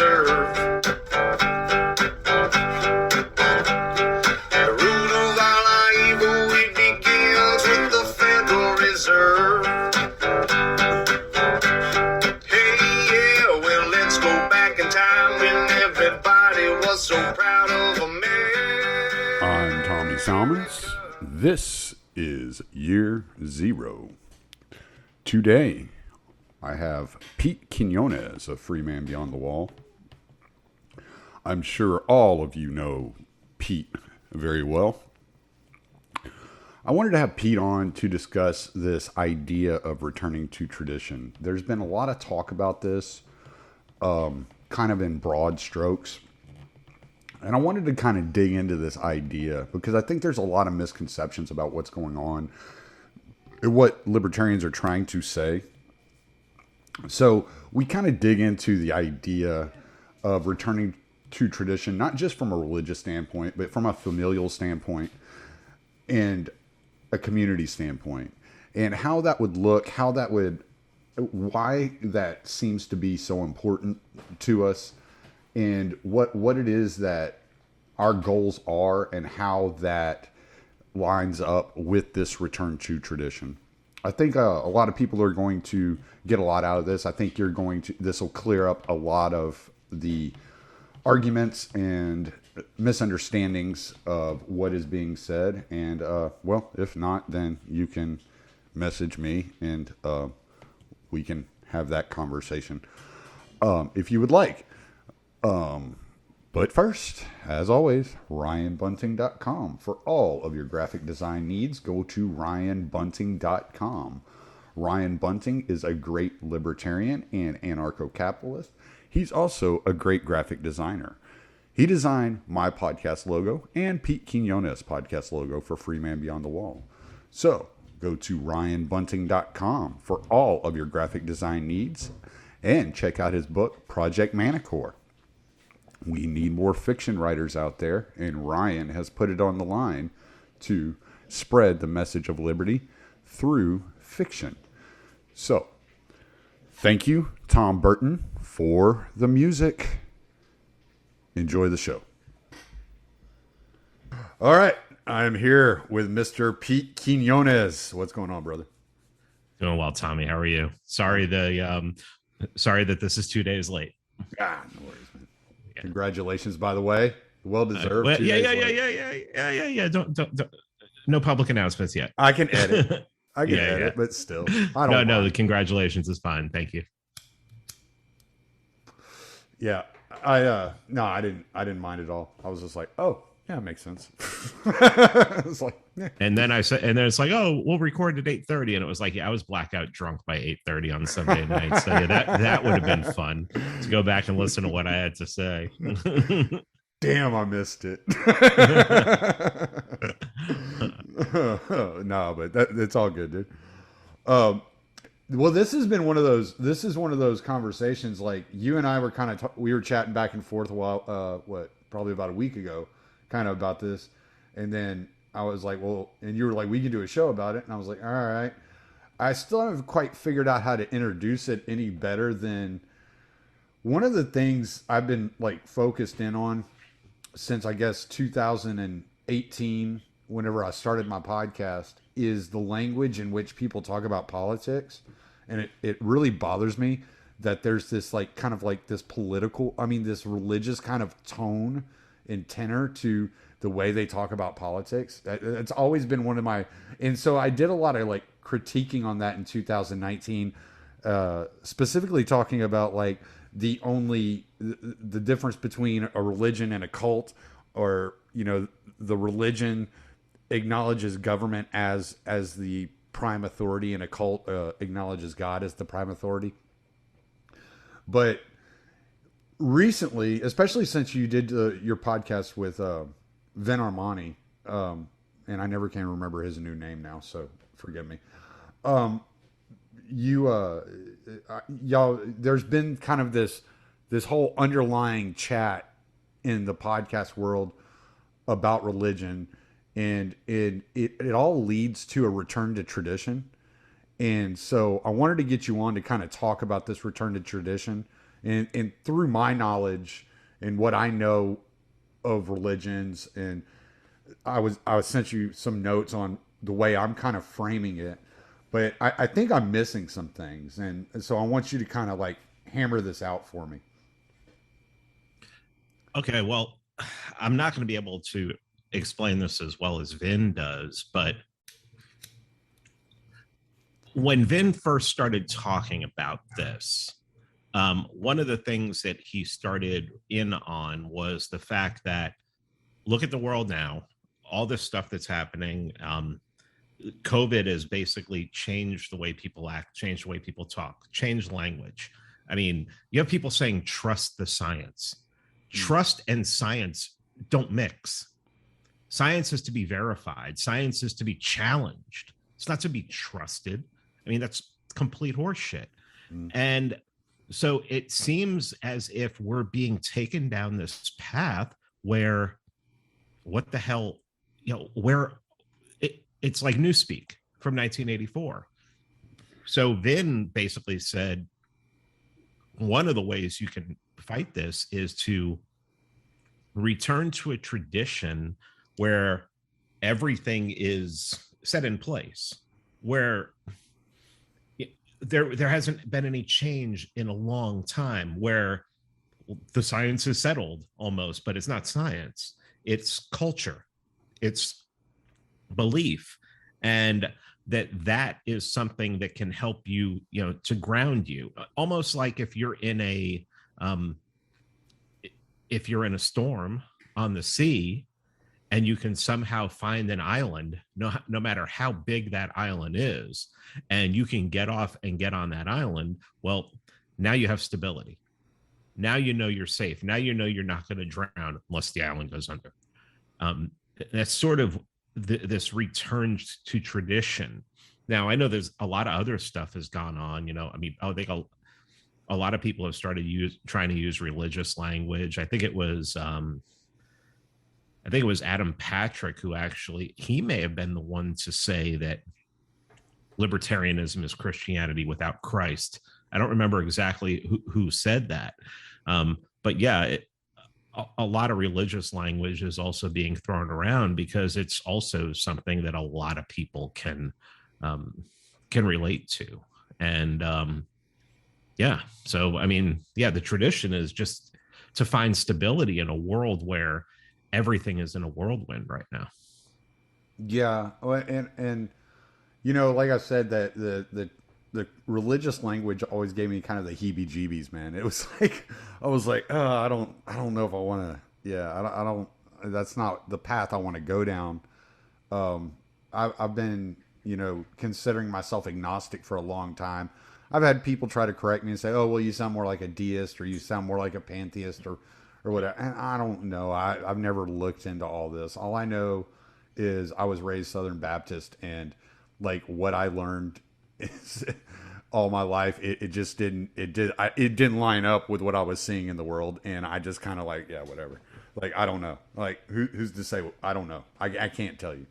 Reserve. The root of all our evil, it begins with the Federal Reserve. Hey, yeah, well, let's go back in time when everybody was so proud of America. I'm Tommy Salmons. This is Year Zero. Today, I have Pete Quinones of Free Man Beyond the Wall. I'm sure all of you know Pete very well. I wanted to have Pete on to discuss this idea of returning to tradition. There's been a lot of talk about this, kind of in broad strokes. And I wanted to kind of dig into this idea because I think there's a lot of misconceptions about what's going on and what libertarians are trying to say. So we kind of dig into the idea of returning to tradition, not just from a religious standpoint, but from a familial standpoint and a community standpoint, and how that would look, why that seems to be so important to us, and what it is that our goals are and how that lines up with this return to tradition. I think a lot of people are going to get a lot out of this. I think this will clear up a lot of the arguments and misunderstandings of what is being said. And, well, if not, then you can message me and we can have that conversation if you would like. But first, as always, RyanBunting.com. For all of your graphic design needs, go to RyanBunting.com. Ryan Bunting is a great libertarian and anarcho-capitalist. He's also a great graphic designer. He designed my podcast logo and Pete Quinones' podcast logo for Free Man Beyond the Wall. So, go to RyanBunting.com for all of your graphic design needs and check out his book, Project Manicore. We need more fiction writers out there, and Ryan has put it on the line to spread the message of liberty through fiction. So, thank you, Tom Burton, for the music. Enjoy the show. All right, I'm here with Mr. Pete Quinones. What's going on, brother? Doing well, Tommy. How are you? Sorry that this is 2 days late. No worries, man. Yeah. Congratulations, by the way. Well deserved. Yeah. Don't. No public announcements yet. I can edit. But still, I don't. No. The congratulations is fine. Thank you. Yeah, I didn't mind at all. I was just like, oh, yeah, it makes sense. It's like, yeah. And then it's like, oh, we'll record at 8:30, and it was like, yeah, I was blackout drunk by 8:30 on Sunday night. So yeah, that would have been fun to go back and listen to what I had to say. Damn, I missed it. No, but it's all good, dude. Well, this has been one of those conversations. Like, you and I were kind of we were chatting back and forth a while, probably about a week ago, kind of about this, and then I was like, well, and you were like, we could do a show about it, and I was like, all right. I still haven't quite figured out how to introduce it any better than one of the things I've been like focused in on since, I guess, 2018, whenever I started my podcast, is the language in which people talk about politics. And it really bothers me that there's this like kind of like this this religious kind of tone and tenor to the way they talk about politics. It's always been one of my, and so I did a lot of like critiquing on that in 2019, specifically talking about like the difference between a religion and a cult, or, you know, the religion acknowledges government as the prime authority, and a cult acknowledges God as the prime authority. But recently, especially since you did your podcast with Vin Armani, and I never can remember his new name now, so forgive me. Y'all, there's been kind of this whole underlying chat in the podcast world about religion, and it all leads to a return to tradition. And so I wanted to get you on to kind of talk about this return to tradition And through my knowledge and what I know of religions, and I sent you some notes on the way I'm kind of framing it, but I think I'm missing some things, and so I want you to kind of like hammer this out for me. Okay, well, I'm not going to be able to explain this as well as Vin does, but when Vin first started talking about this, one of the things that he started in on was the fact that look at the world now, all this stuff that's happening. COVID has basically changed the way people act, changed the way people talk, changed language. I mean, you have people saying trust the science. Trust and science don't mix. Science is to be verified. Science is to be challenged. It's not to be trusted. I mean, that's complete horseshit. And so it seems as if we're being taken down this path where what the hell, where it's like Newspeak from 1984. So Vin basically said, one of the ways you can fight this is to return to a tradition where everything is set in place, where there hasn't been any change in a long time, where the science is settled almost, but it's not science. It's culture, it's belief, and that is something that can help you, to ground you. Almost like if you're in a storm on the sea, and you can somehow find an island, no matter how big that island is, and you can get off and get on that island, well, now you have stability. Now you're safe. Now you're not going to drown unless the island goes under. That's sort of this return to tradition. Now, I know there's a lot of other stuff has gone on. I mean, I think a lot of people have started trying to use religious language. I think it was Adam Patrick who he may have been the one to say that libertarianism is Christianity without Christ. I don't remember exactly who said that. But yeah, a lot of religious language is also being thrown around because it's also something that a lot of people can relate to. And so, I mean, the tradition is just to find stability in a world where everything is in a whirlwind right now. Yeah. And like I said, that the religious language always gave me kind of the heebie-jeebies, man. It was like, I was like, oh, I don't know if I want to, I don't, that's not the path I want to go down. I've been, considering myself agnostic for a long time. I've had people try to correct me and say, oh, well, you sound more like a deist, or you sound more like a pantheist, or whatever. And I don't know. I've never looked into all this. All I know is I was raised Southern Baptist, and like what I learned is all my life, it just didn't line up with what I was seeing in the world. And I just kind of like, yeah, whatever. Like, I don't know. Like, who's to say? I don't know. I can't tell you.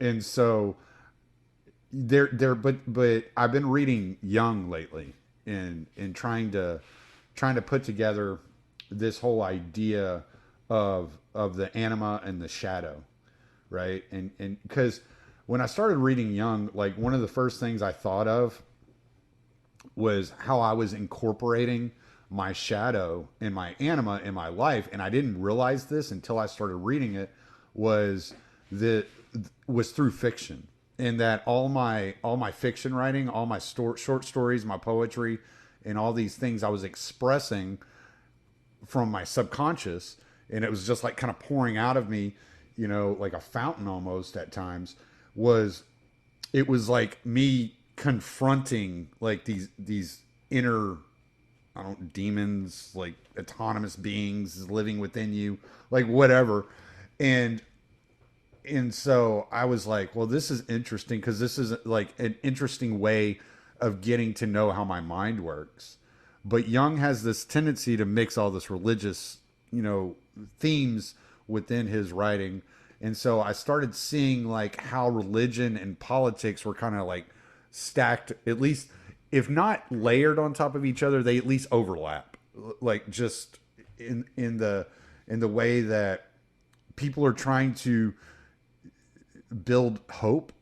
And so but I've been reading Jung lately, and trying to put together this whole idea of the anima and the shadow, right? And because when I started reading Jung, like one of the first things I thought of was how I was incorporating my shadow and my anima in my life, and I didn't realize this until I started reading it, was through fiction. And that all my fiction writing, all my short stories, my poetry, and all these things I was expressing from my subconscious, and it was just like kind of pouring out of me, like a fountain almost at times. It was like me confronting like these inner, demons, like autonomous beings living within you, like whatever. And so I was like, well, this is interesting, because this is like an interesting way of getting to know how my mind works. But Jung has this tendency to mix all this religious, themes within his writing. And so I started seeing like how religion and politics were kind of like stacked, at least if not layered on top of each other, they at least overlap. Like just in the way that people are trying to build hope,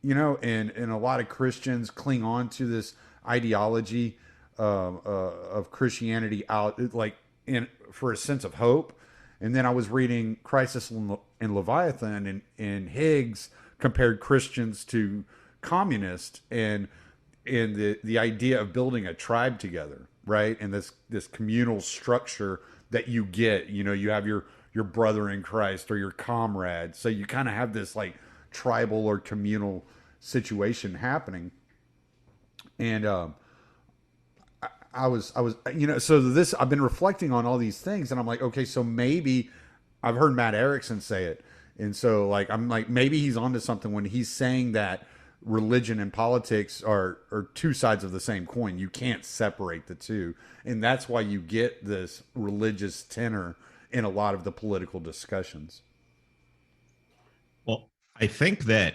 you know, and a lot of Christians cling on to this ideology of Christianity out like in for a sense of hope. And then I was reading Crisis in Leviathan, and Higgs compared Christians to communists, and the idea of building a tribe together, right? And this communal structure that you get, you know, you have your brother in Christ or your comrade. So you kind of have this like tribal or communal situation happening. And I was, you know, so this, I've been reflecting on all these things, and I'm like, okay, so maybe I've heard Matt Erickson say it. And so like, I'm like, maybe he's onto something when he's saying that religion and politics are two sides of the same coin. You can't separate the two. And that's why you get this religious tenor in a lot of the political discussions. Well, I think that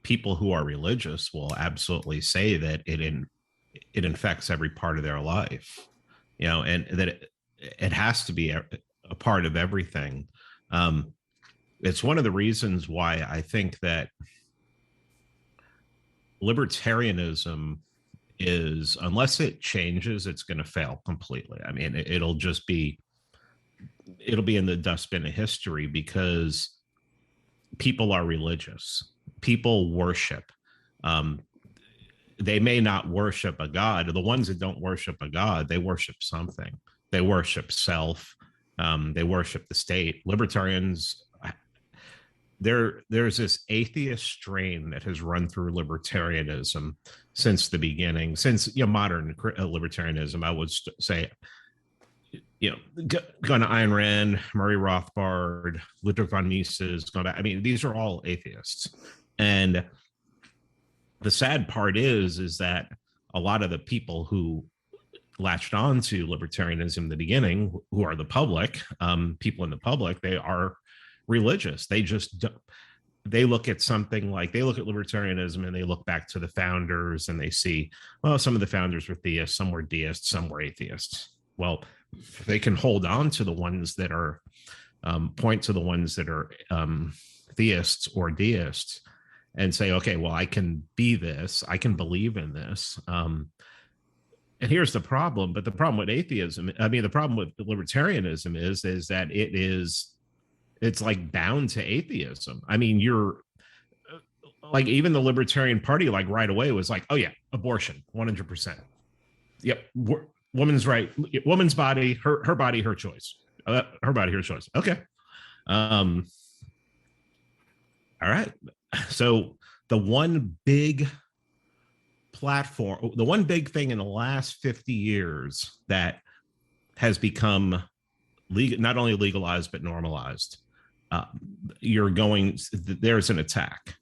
people who are religious will absolutely say that it infects every part of their life, you know, and that it has to be a part of everything. It's one of the reasons why I think that libertarianism is, unless it changes, it's going to fail completely. I mean, it'll be in the dustbin of history, because people are religious. People worship. They may not worship a god. The ones that don't worship a god, they worship something. They worship self. They worship the state. Libertarians, there's this atheist strain that has run through libertarianism since the beginning, since, you know, modern libertarianism. I would say, you know, going to Ayn Rand, Murray Rothbard, Ludwig von Mises, going back. I mean, these are all atheists. And the sad part is that a lot of the people who latched on to libertarianism in the beginning, who are the public, people in the public, they are religious. They just they look at something like, they look at libertarianism and they look back to the founders and they see, well, some of the founders were theists, some were deists, some were atheists. Well, they can hold on to the ones that are point to the ones that are theists or deists and say, okay, well, I can be this, I can believe in this. And here's the problem. But the problem with atheism, I mean, the problem with libertarianism is that it's like bound to atheism. I mean, you're like, even the Libertarian Party, like right away was like, oh yeah, abortion, 100%. Yep. Woman's right. Woman's body, her body, her choice. Her body, her choice. Okay. All right. So the one big platform, the one big thing in the last 50 years that has become legal, not only legalized, but normalized, there's an attack.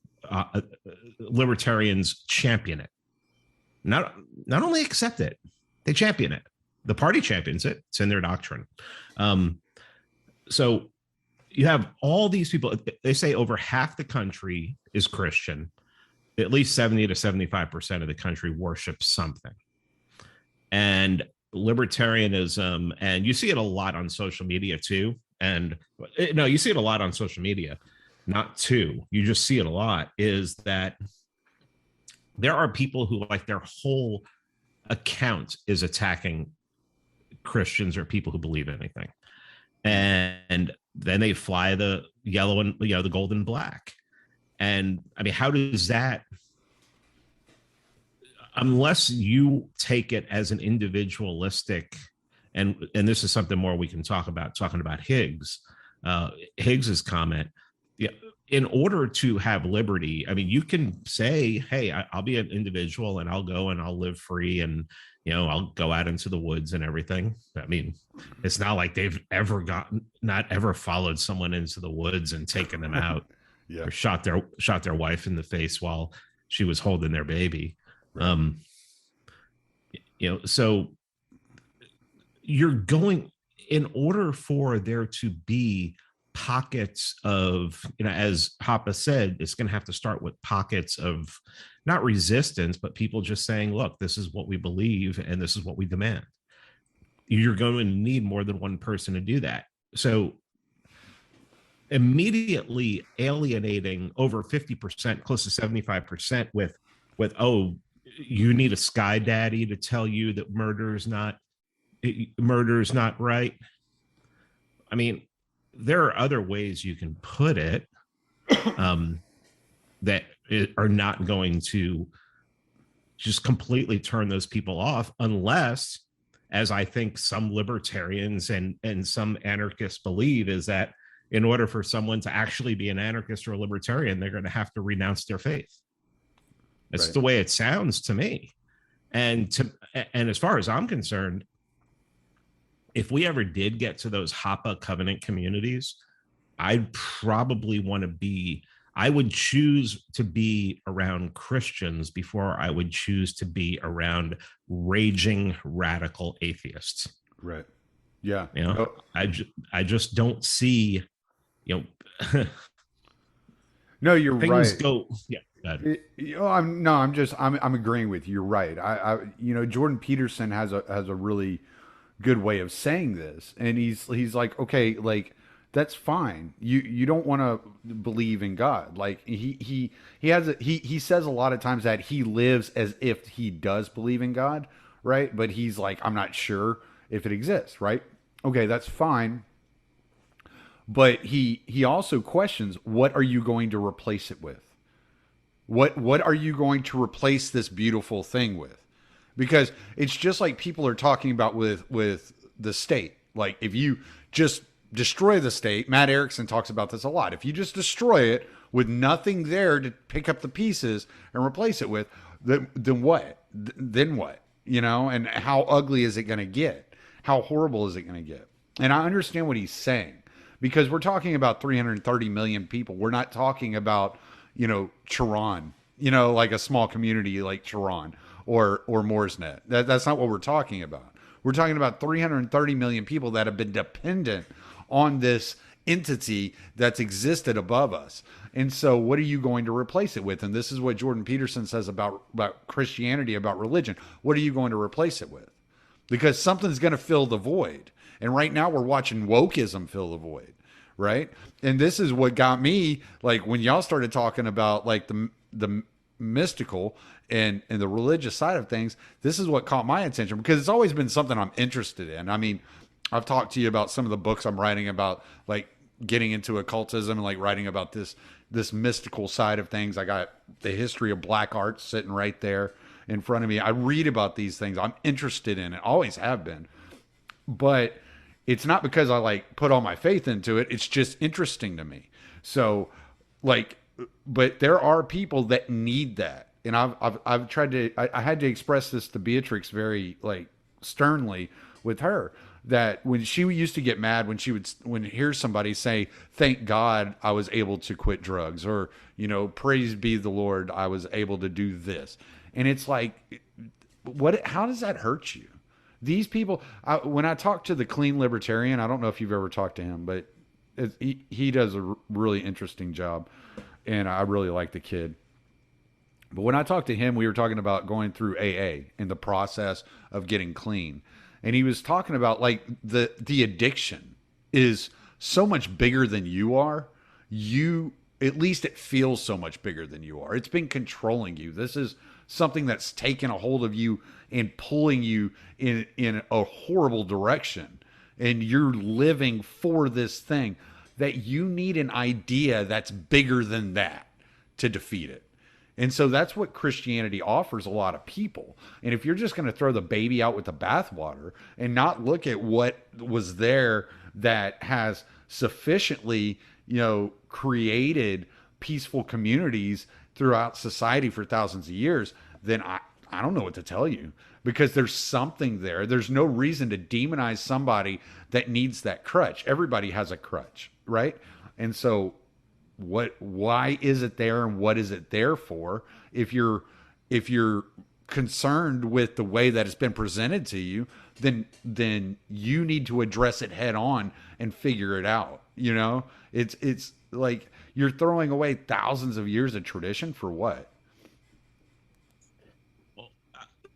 Libertarians champion it. Not only accept it, they champion it. The party champions it. It's in their doctrine. So you have all these people. They say over half the country is Christian. At least 70 to 75% of the country worships something. And libertarianism, and you see it a lot on social media too. And no, you see it a lot on social media, not too. You just see it a lot, is that there are people who, like, their whole account is attacking Christians or people who believe anything. And then they fly the yellow and, you know, the gold and black. And I mean, how does that, unless you take it as an individualistic, and this is something more we can talk about, talking about Higgs's comment. Yeah, in order to have liberty, I mean, you can say, hey, I'll be an individual and I'll go and I'll live free and, you know, I'll go out into the woods and everything. I mean, it's not like they've not ever followed someone into the woods and taken them out. Yeah. Or shot their wife in the face while she was holding their baby. Right. You know, so you're going, in order for there to be pockets of, as Hoppe said, it's going to have to start with pockets of not resistance, but people just saying, look, this is what we believe and this is what we demand. You're going to need more than one person to do that. So immediately alienating over 50%, close to 75% with, oh, you need a sky daddy to tell you that murder is not right. I mean, there are other ways you can put it that are not going to just completely turn those people off, unless, as I think some libertarians and some anarchists believe, is that in order for someone to actually be an anarchist or a libertarian, they're going to have to renounce their faith. That's right. The way it sounds to me. And as far as I'm concerned, if we ever did get to those Hoppe covenant communities, I'd probably want to be, I would choose to be around Christians before I would choose to be around raging radical atheists. Right. Yeah. You know, I just don't see, you know, no, you're things right. Go, yeah. I'm agreeing with you. You're right. Jordan Peterson has a really good way of saying this, and he's like, okay, like, that's fine. You don't want to believe in God. Like, he says a lot of times that he lives as if he does believe in God, right? But he's like, I'm not sure if it exists, right? Okay, that's fine. But he also questions, what are you going to replace it with? What are you going to replace this beautiful thing with? Because it's just like people are talking about with the state. Like, if you just destroy the state, Matt Erickson talks about this a lot. If you just destroy it with nothing there to pick up the pieces and replace it with, then what? Then what? You know, and how ugly is it going to get? How horrible is it going to get? And I understand what he's saying, because we're talking about 330 million people. We're not talking about, Chiron, like a small community like Chiron or Mooresnet. That's not what we're talking about. We're talking about 330 million people that have been dependent on this entity that's existed above us. And so what are you going to replace it with? And this is what Jordan Peterson says about Christianity, about religion. What are you going to replace it with? Because something's going to fill the void. And right now we're watching wokeism fill the void, right? And this is what got me, like, when y'all started talking about like the mystical and the religious side of things, this is what caught my attention, because it's always been something I'm interested in. I mean, I've talked to you about some of the books I'm writing about, like getting into occultism and like writing about this mystical side of things. I got the history of black arts sitting right there in front of me. I read about these things. I'm interested in it. Always have been. But it's not because I like put all my faith into it. It's just interesting to me. So like, but there are people that need that. And I've tried to, I had to express this to Beatrix very like sternly with her, that when she used to get mad when she would hear somebody say, thank God I was able to quit drugs, or, praise be the Lord, I was able to do this. And it's like, how does that hurt you? These people, when I talk to the clean libertarian, I don't know if you've ever talked to him, but he does a really interesting job, and I really like the kid. But when I talked to him, we were talking about going through AA and the process of getting clean. And he was talking about like the addiction is so much bigger than you are. At least it feels so much bigger than you are. It's been controlling you. This is something that's taken a hold of you and pulling you in a horrible direction. And you're living for this thing, that you need an idea that's bigger than that to defeat it. And so that's what Christianity offers a lot of people. And if you're just going to throw the baby out with the bathwater and not look at what was there that has sufficiently, created peaceful communities throughout society for thousands of years, then I don't know what to tell you, because there's something there. There's no reason to demonize somebody that needs that crutch. Everybody has a crutch, right? And so why is it there, and what is it there for? If you're concerned with the way that it's been presented to you, then you need to address it head on and figure it out. You know, it's like you're throwing away thousands of years of tradition for what?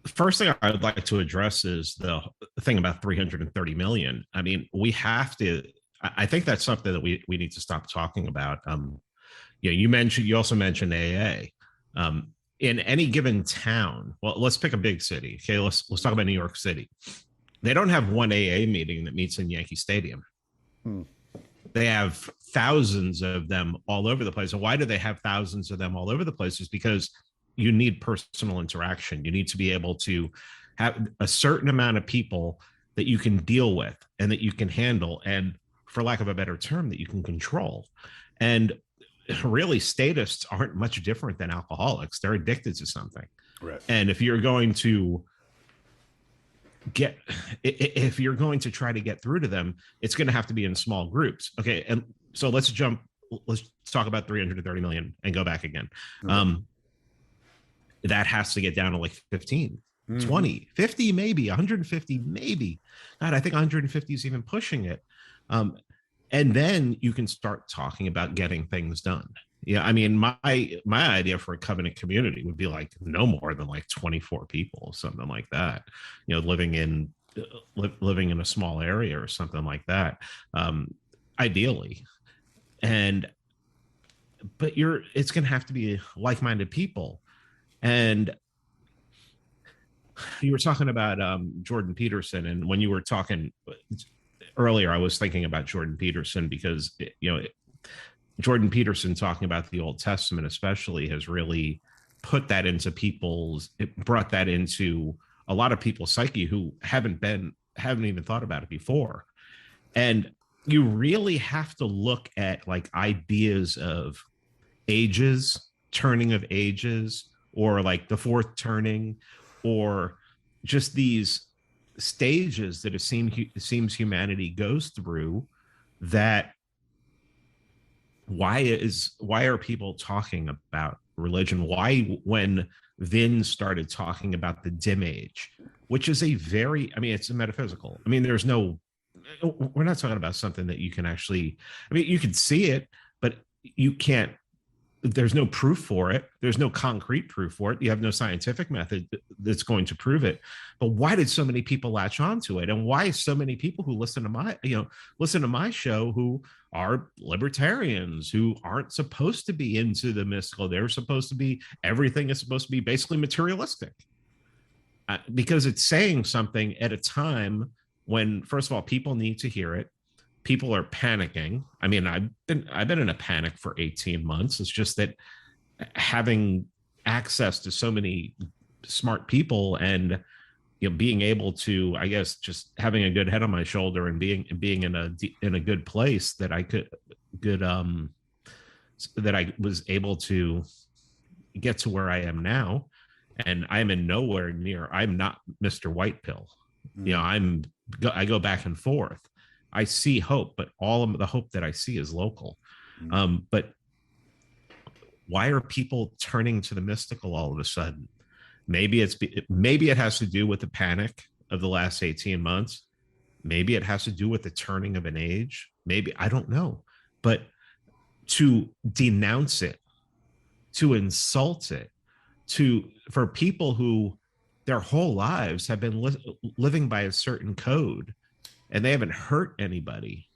First thing I would like to address is the thing about 330 million. I mean, we have to. I think that's something that we need to stop talking about. You also mentioned AA. In any given town, well, let's pick a big city. Okay, let's talk about New York City. They don't have one AA meeting that meets in Yankee Stadium. They have thousands of them all over the place. And why do they have thousands of them all over the place? Is because you need personal interaction. You need to be able to have a certain amount of people that you can deal with and that you can handle, and for lack of a better term, that you can control. And really, statists aren't much different than alcoholics. They're addicted to something. Right. And if you're going to try to get through to them, it's going to have to be in small groups. Okay. And so let's talk about 330 million and go back again. Okay. That has to get down to like 15, 20, 50, maybe 150, maybe. God, I think 150 is even pushing it. And then you can start talking about getting things done. Yeah, I mean, my idea for a covenant community would be like no more than like 24 people, something like that. Living in a small area or something like that, ideally. But it's going to have to be like-minded people. And you were talking about Jordan Peterson, and when you were talking earlier, I was thinking about Jordan Peterson because, Jordan Peterson talking about the Old Testament especially has really brought that into a lot of people's psyche who haven't even thought about it before. And you really have to look at like ideas of ages, turning of ages, or like the fourth turning, or just these stages that it seems humanity goes through. That why are people talking about religion? Why, when Vin started talking about the dim age, which is it's a metaphysical. I mean, we're not talking about something that you can actually, you can see it, but you can't, there's no proof for it. There's no concrete proof for it. You have no scientific method that's going to prove it. But why did so many people latch onto it? And why so many people who listen to my show who are libertarians, who aren't supposed to be into the mystical? Everything is supposed to be basically materialistic. Because it's saying something at a time when, first of all, people need to hear it. People are panicking. I mean, I've been in a panic for 18 months. It's just that having access to so many smart people and being able to, I guess, just having a good head on my shoulder and being in a good place that that I was able to get to where I am now. And I'm in nowhere near. I'm not Mr. White Pill. I go back and forth. I see hope, but all of the hope that I see is local. But why are people turning to the mystical all of a sudden? Maybe it has to do with the panic of the last 18 months. Maybe it has to do with the turning of an age. Maybe, I don't know. But to denounce it, to insult it, for people who their whole lives have been living by a certain code, and they haven't hurt anybody.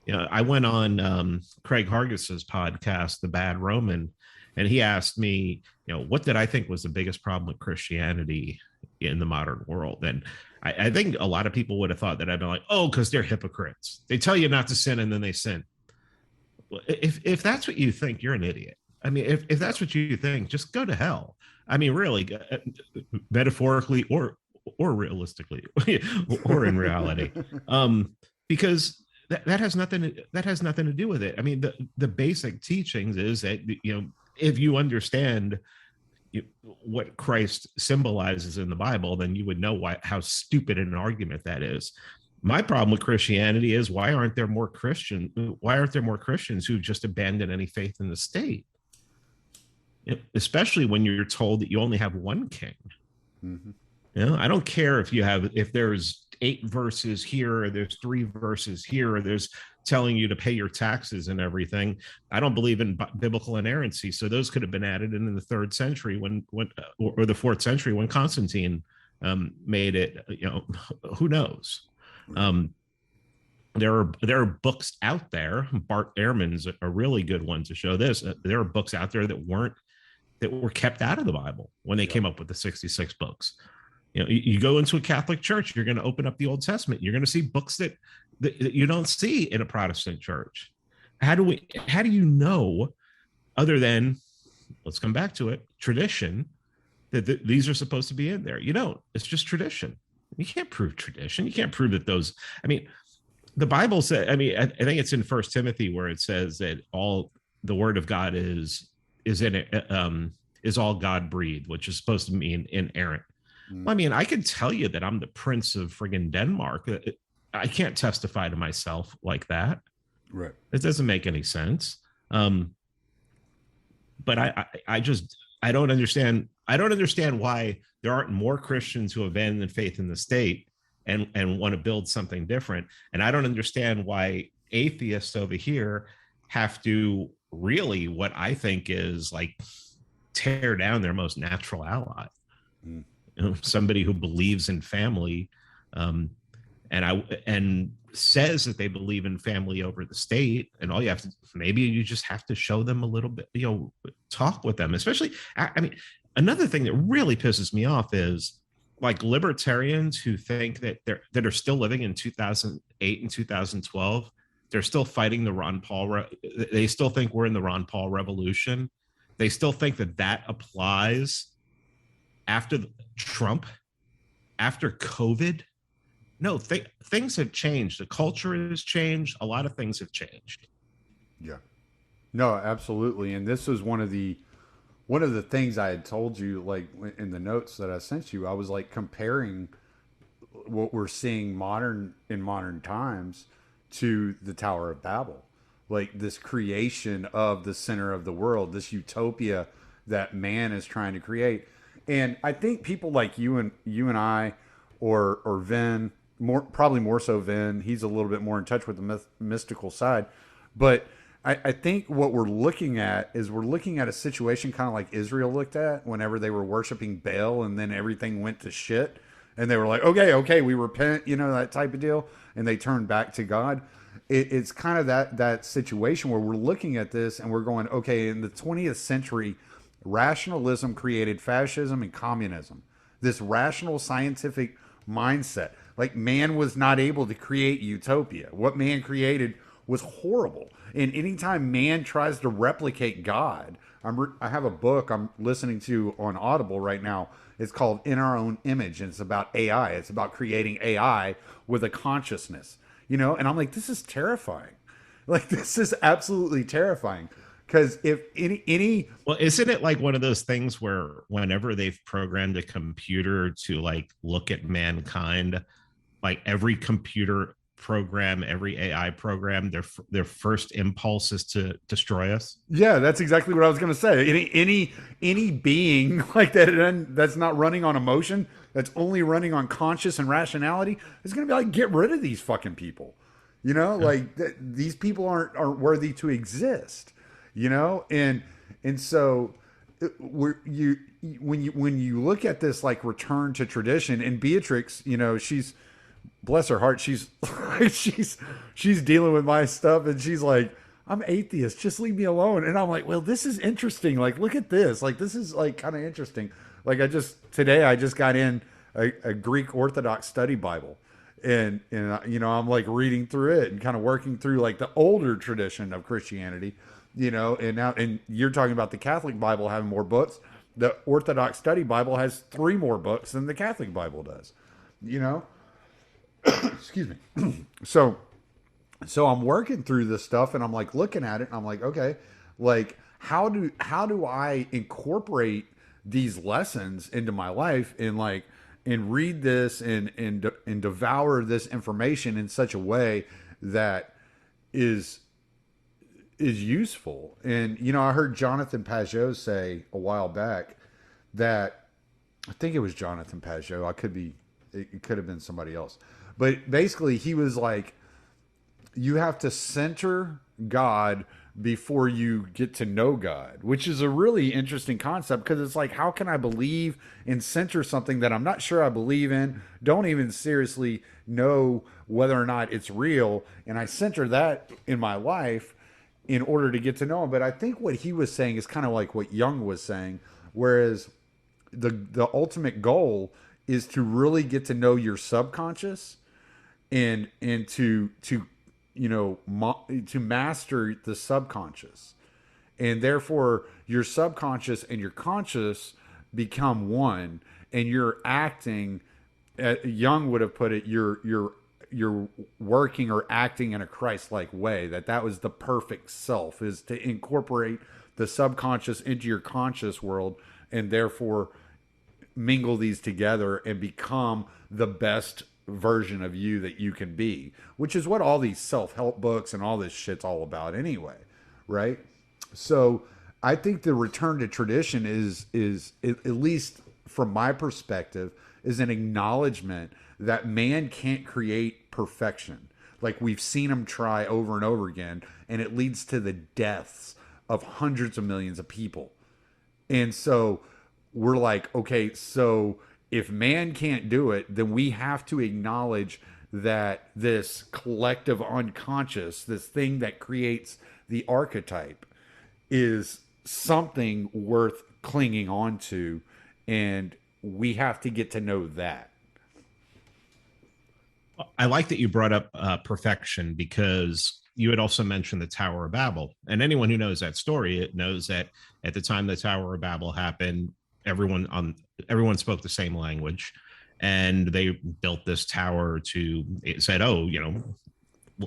I went on Craig Hargis's podcast, The Bad Roman, and he asked me, what did I think was the biggest problem with Christianity in the modern world? And I think a lot of people would have thought that I'd been like, because they're hypocrites. They tell you not to sin and then they sin. Well, if that's what you think, you're an idiot. I mean, if that's what you think, just go to hell. I mean, really, metaphorically or realistically or in reality, because that has nothing to do with it. I mean, the basic teachings is that if you understand what Christ symbolizes in the Bible, then you would know how stupid an argument that is. My problem with Christianity is why aren't there more Christians who just abandon any faith in the state? Especially when you're told that you only have one king. I don't care if there's 8 verses here, or there's 3 verses here, or there's telling you to pay your taxes and everything. I don't believe in biblical inerrancy, so those could have been added in the 3rd century or the 4th century when Constantine made it. Who knows? There are books out there. Bart Ehrman's a really good one to show this. There are books out there that were kept out of the Bible when they came up with the 66 books. You go into a Catholic church, you're going to open up the Old Testament. You're going to see books that you don't see in a Protestant church. How do you know, other than, let's come back to it, tradition, that these are supposed to be in there? You don't. It's just tradition. You can't prove tradition. You can't prove that those. I mean, the Bible said. I mean, I think it's in 1 Timothy where it says that all the Word of God is in it, is all God breathed, which is supposed to mean inerrant. Well, I mean, I can tell you that I'm the Prince of friggin' Denmark. I can't testify to myself like that. Right. It doesn't make any sense. But I don't understand. I don't understand why there aren't more Christians who abandon faith in the state and want to build something different. And I don't understand why atheists over here have to really, what I think is like, tear down their most natural ally. Somebody who believes in family, and says that they believe in family over the state. And all you have to, maybe you just have to show them a little bit, talk with them. Especially, I mean, another thing that really pisses me off is like libertarians who think that that are still living in 2008 and 2012. They're still fighting the Ron Paul. They still think we're in the Ron Paul revolution. They still think that applies after Trump, after COVID. No, things have changed. The culture has changed. A lot of things have changed. Yeah, no, absolutely. And this was one of the things I had told you, like in the notes that I sent you. I was like comparing what we're seeing in modern times to the Tower of Babel, like this creation of the center of the world, this utopia that man is trying to create. And I think people like you and I, or Vin, probably more so Vin, he's a little bit more in touch with the mystical side. But I think what we're looking at is a situation kind of like Israel looked at whenever they were worshiping Baal and then everything went to shit. And they were like, okay, we repent, that type of deal. And they turned back to God. It's kind of that situation where we're looking at this and we're going, okay, in the 20th century, rationalism created fascism and communism. This rational scientific mindset. Like man was not able to create utopia. What man created was horrible. And anytime man tries to replicate God, I have a book I'm listening to on Audible right now. It's called In Our Own Image, and it's about AI. It's about creating AI with a consciousness, and I'm like, this is terrifying. Like, this is absolutely terrifying. Because if any well, isn't it like one of those things where whenever they've programmed a computer to like look at mankind, like every computer program, every AI program, their first impulse is to destroy us? Yeah, that's exactly what I was going to say. Any being like that that's not running on emotion, that's only running on conscious and rationality, is going to be like, get rid of these fucking people. Like these people aren't worthy to exist. And so when you look at this like return to tradition, and Beatrix, she's, bless her heart, she's dealing with my stuff, and she's like, I'm atheist, just leave me alone. And I'm like, well, this is interesting. Like, look at this. Like, this is like kind of interesting. Like, today I just got in a Greek Orthodox study Bible. And I'm like reading through it and kind of working through like the older tradition of Christianity. And you're talking about the Catholic Bible having more books. The Orthodox Study Bible has 3 more books than the Catholic Bible does. Excuse me. So I'm working through this stuff, and I'm like looking at it, and I'm like, okay, like how do I incorporate these lessons into my life and read this and devour this information in such a way that is useful. And I heard Jonathan Pajot say a while back that, I think it was Jonathan Pajot, I could be it could have been somebody else. But basically, he was like, you have to center God before you get to know God, which is a really interesting concept because it's like, how can I believe and center something that I'm not sure I believe in, don't even seriously know whether or not it's real, and I center that in my life in order to get to know him. But I think what he was saying is kind of like what Jung was saying, whereas the ultimate goal is to really get to know your subconscious and to to master the subconscious, and therefore your subconscious and your conscious become one, and you're acting, Jung would have put it, you're working or acting in a Christ-like way, that was the perfect self, is to incorporate the subconscious into your conscious world, and therefore mingle these together and become the best version of you that you can be, which is what all these self-help books and all this shit's all about anyway, right? So I think the return to tradition is at least from my perspective, is an acknowledgement that man can't create perfection. Like we've seen him try over and over again, and it leads to the deaths of hundreds of millions of people. And so we're like, okay, so if man can't do it, then we have to acknowledge that this collective unconscious, this thing that creates the archetype, is something worth clinging on to, and we have to get to know that. I like that you brought up perfection, because you had also mentioned the Tower of Babel. And anyone who knows that story knows that at the time the Tower of Babel happened, everyone spoke the same language, and they built this tower it said, oh,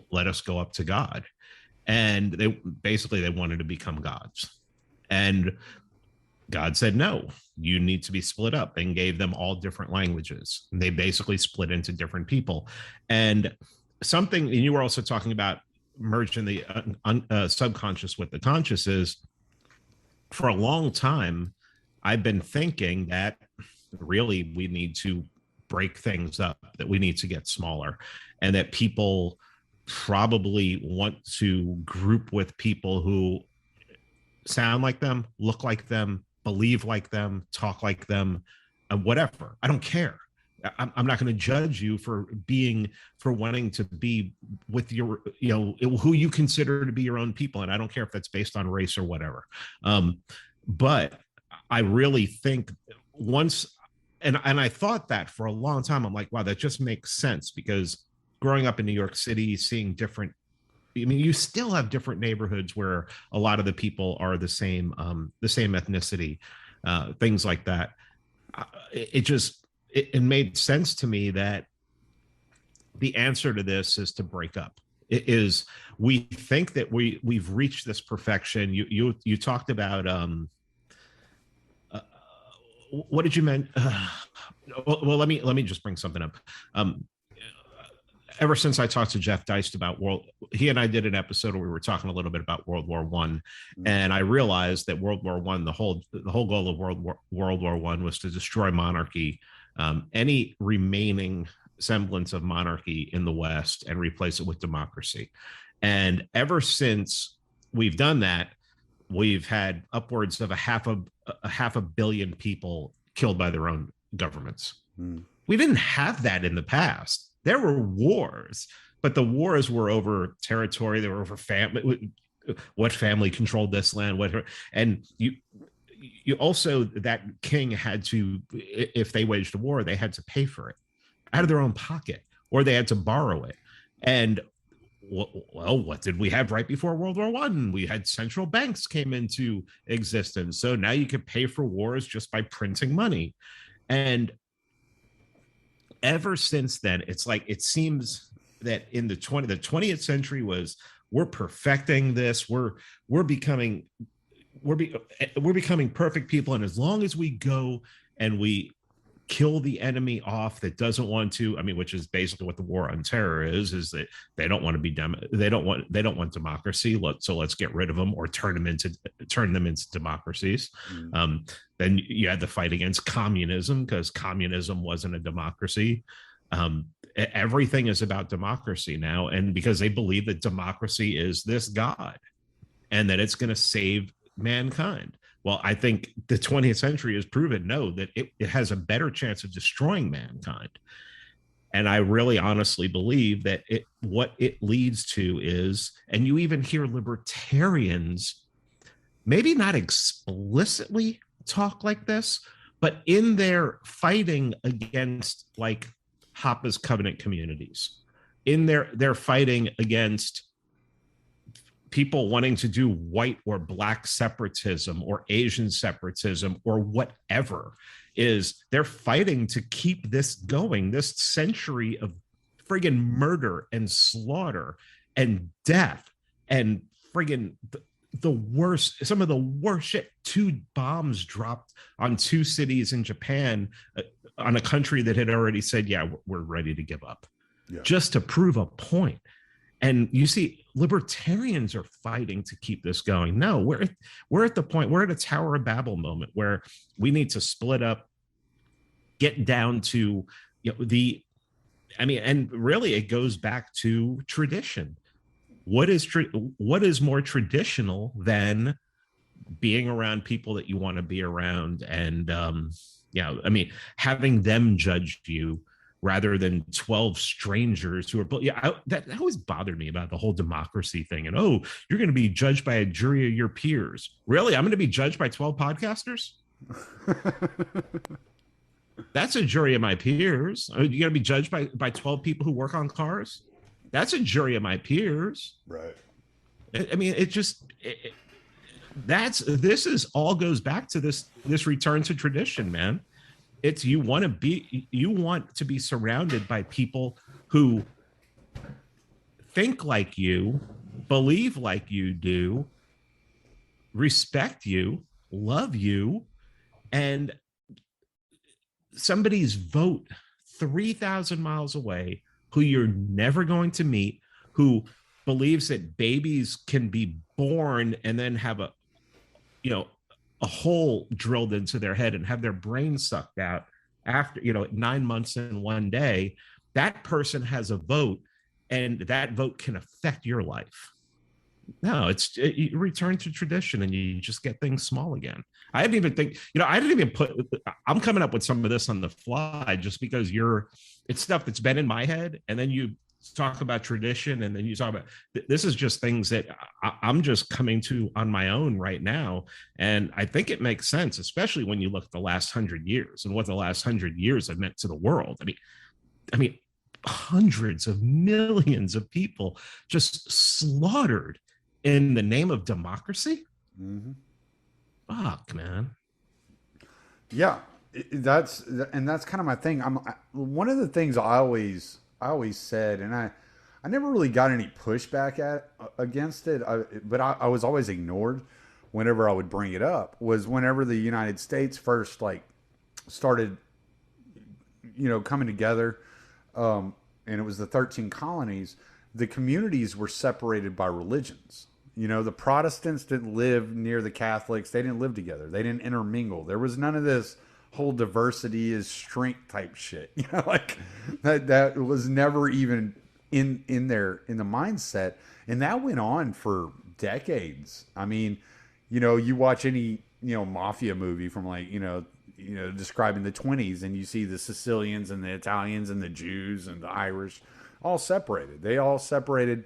let us go up to God. And they wanted to become gods. And God said, no, you need to be split up, and gave them all different languages. They basically split into different people. And you were also talking about merging the subconscious with the conscious, is for a long time, I've been thinking that really we need to break things up, that we need to get smaller, and that people probably want to group with people who sound like them, look like them, believe like them, talk like them, whatever. I don't care. I'm not going to judge you for wanting to be with your, who you consider to be your own people. And I don't care if that's based on race or whatever. But I really think and I thought that for a long time. I'm like, wow, that just makes sense, because growing up in New York City, seeing you still have different neighborhoods where a lot of the people are the same ethnicity, things like that. It made sense to me that the answer to this is to break up. We think that we've reached this perfection. You talked about, what did you mean? Well, let me just bring something up. Ever since I talked to Jeff Deist about he and I did an episode where we were talking a little bit about World War I, and I realized that World War I, the whole goal of World War I was to destroy monarchy, any remaining semblance of monarchy in the West, and replace it with democracy. And ever since we've done that, we've had upwards of a half a billion people killed by their own governments. We didn't have that in the past. There were wars, but the wars were over territory. They were over family. What family controlled this land? And you also, that king had to, if they waged a war, they had to pay for it out of their own pocket, or they had to borrow it. And well, what did we have right before World War I? We had central banks came into existence. So now you could pay for wars just by printing money. And ever since then, it's like, it seems that in the 20th century was, we're perfecting this. We're becoming perfect people. And as long as we go and we kill the enemy off that doesn't want to, I mean, which is basically what the war on terror is that they don't want to be they don't want democracy. So let's get rid of them or turn them into democracies. Then you had the fight against communism, because communism wasn't a democracy. Everything is about democracy now, and because they believe that democracy is this God and that it's going to save mankind. Well, I think the 20th century has proven no, that it has a better chance of destroying mankind. And I really honestly believe that what it leads to is, and you even hear libertarians maybe not explicitly talk like this, but in their fighting against like Hoppa's covenant communities, in their fighting against people wanting to do white or black separatism or Asian separatism or whatever, is they're fighting to keep this going, this century of friggin' murder and slaughter and death and friggin' the worst, some of the worst shit. 2 bombs dropped on 2 cities in Japan, on a country that had already said, yeah, we're ready to give up, just to prove a point. And you see, libertarians are fighting to keep this going. No, we're at the point, we're at a Tower of Babel moment where we need to split up, get down to, and really it goes back to tradition. What is more traditional than being around people that you want to be around, and having them judge you rather than 12 strangers who are, that always bothered me about the whole democracy thing. And, oh, you're going to be judged by a jury of your peers. Really? I'm going to be judged by 12 podcasters? That's a jury of my peers. Are you going to be judged by 12 people who work on cars? That's a jury of my peers. Right. I mean, this all goes back to this return to tradition, man. It's you want to be surrounded by people who think like you, believe like you do, respect you, love you, and somebody's vote 3,000 miles away, who you're never going to meet, who believes that babies can be born and then have a hole drilled into their head and have their brain sucked out after 9 months and 1 day. That person has a vote, and that vote can affect your life. No, you return to tradition and you just get things small again. I didn't even I'm coming up with some of this on the fly just because it's stuff that's been in my head, and then you talk about tradition, and then you talk about, this is just things that I'm just coming to on my own right now. And I think it makes sense, especially when you look at the last 100 years and what the last 100 years have meant to the world. I mean, hundreds of millions of people just slaughtered in the name of democracy. Mm-hmm. Fuck, man. Yeah, that's kind of my thing. One of the things I always said, and I never really got any pushback against it, but I was always ignored whenever I would bring it up, was whenever the United States first started coming together, and it was the 13 colonies. The communities were separated by religions. The Protestants didn't live near the Catholics. They didn't live together. They didn't intermingle. There was none of this whole diversity is strength type shit. That was never even in the mindset. And that went on for decades. I mean, you watch any, mafia movie from describing the 20s, and you see the Sicilians and the Italians and the Jews and the Irish all separated. They all separated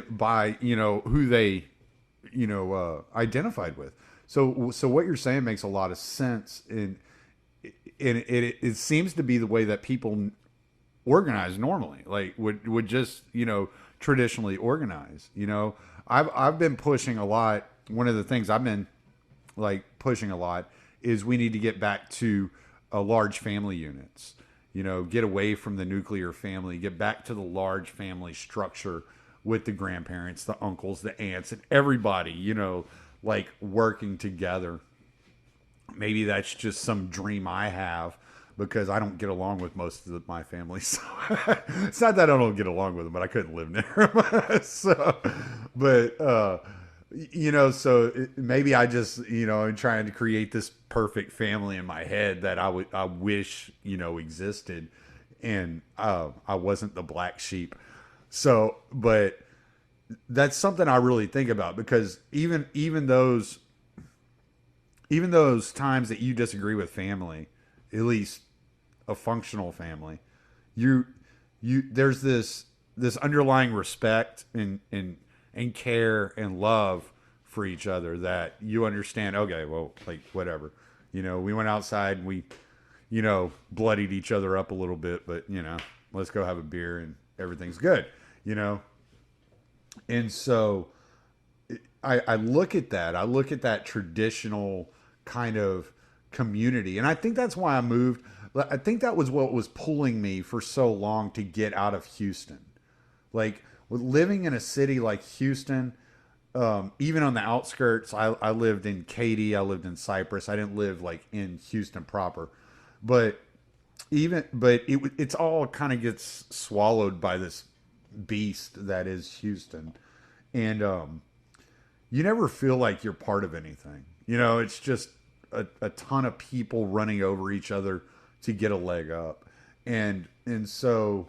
by who they identified with. So what you're saying makes a lot of sense, and it seems to be the way that people organize normally, would just traditionally organize. I've been pushing a lot. One of the things I've been pushing a lot is we need to get back to large family units. Get away from the nuclear family, get back to the large family structure with the grandparents, the uncles, the aunts, and everybody, working together. maybe that's just some dream I have because I don't get along with most of my family. So it's not that I don't get along with them, but I couldn't live near them. So, but so maybe I just, I'm trying to create this perfect family in my head that I wish, existed, and I wasn't the black sheep. So, but that's something I really think about, because even those times that you disagree with family, at least a functional family, you there's this underlying respect and care and love for each other that you understand. Okay, well, like, whatever, we went outside and we bloodied each other up a little bit, but let's go have a beer and everything's good, and so I look at that. I look at that traditional kind of community, and I think that's why I moved. I think that was what was pulling me for so long to get out of Houston. Like, with living in a city like Houston, even on the outskirts, I lived in Katy, I lived in Cypress. I didn't live like in Houston proper, but it's all kind of gets swallowed by this beast that is Houston, and you never feel like you're part of anything. It's just a ton of people running over each other to get a leg up. And so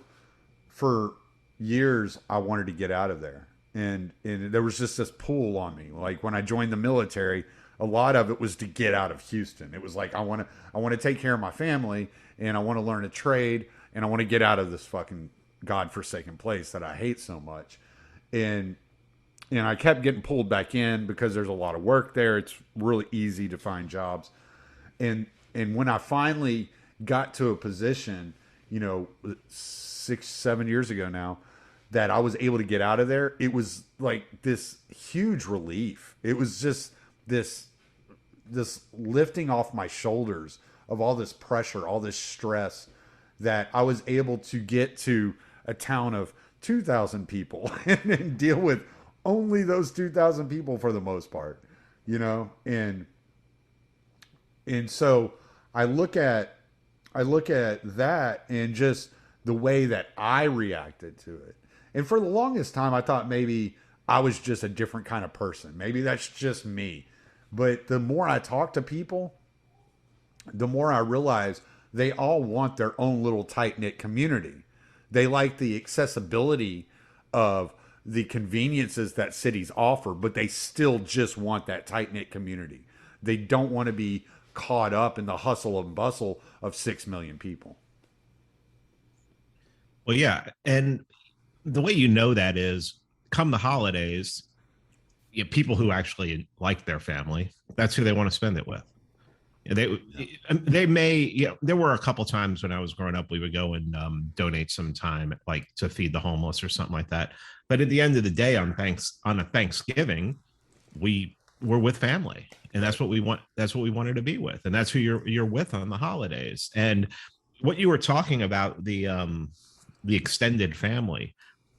for years I wanted to get out of there. And there was just this pull on me. Like, when I joined the military, a lot of it was to get out of Houston. It was like, I want to take care of my family, and I want to learn a trade, and I want to get out of this fucking godforsaken place that I hate so much. And I kept getting pulled back in because there's a lot of work there. It's really easy to find jobs. And when I finally got to a position, 6-7 years ago now, that I was able to get out of there, it was like this huge relief. It was just this lifting off my shoulders of all this pressure, all this stress, that I was able to get to a town of 2,000 people and deal with only those 2,000 people for the most part, and so I look at that and just the way that I reacted to it. And for the longest time, I thought maybe I was just a different kind of person. Maybe that's just me. But the more I talk to people, the more I realize they all want their own little tight-knit community. They like the accessibility of the conveniences that cities offer, but they still just want that tight-knit community. They don't want to be caught up in the hustle and bustle of 6 million people. Well, yeah. And the way that is, come the holidays, people who actually like their family, that's who they want to spend it with. They may, there were a couple times when I was growing up, we would go and donate some time, like to feed the homeless or something like that. But at the end of the day, on a Thanksgiving, we were with family, and that's what we want. That's what we wanted to be with, and that's who you're with on the holidays. And what you were talking about, the extended family.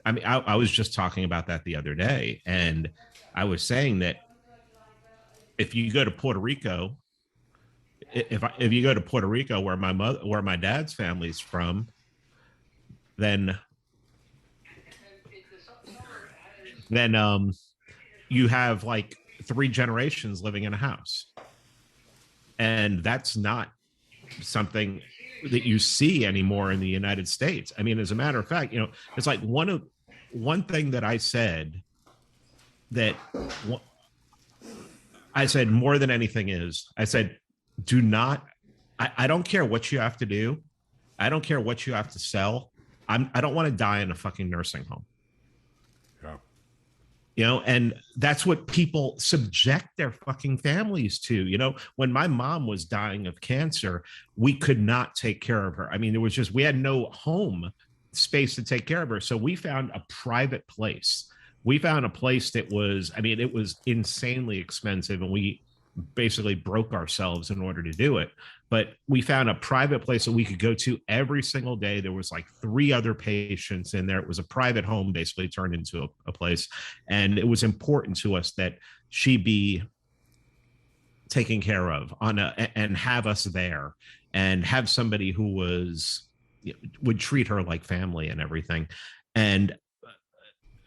I mean, I was just talking about that the other day, and I was saying that if you go to Puerto Rico, if you go to Puerto Rico, where my dad's family's from, then you have like 3 generations living in a house, and that's not something that you see anymore in the United States. I mean, as a matter of fact, it's like one thing that I said more than anything is, I said, do not, I don't care what you have to do. I don't care what you have to sell. I don't want to die in a fucking nursing home. Yeah. And that's what people subject their fucking families to. When my mom was dying of cancer, we could not take care of her. I mean, we had no home space to take care of her. So we found a private place. We found a place that was, it was insanely expensive, and we basically broke ourselves in order to do it. But we found a private place that we could go to every single day. There was like 3 other patients in there. It was a private home, basically turned into a place. And it was important to us that she be taken care of and have us there, and have somebody who would treat her like family and everything. And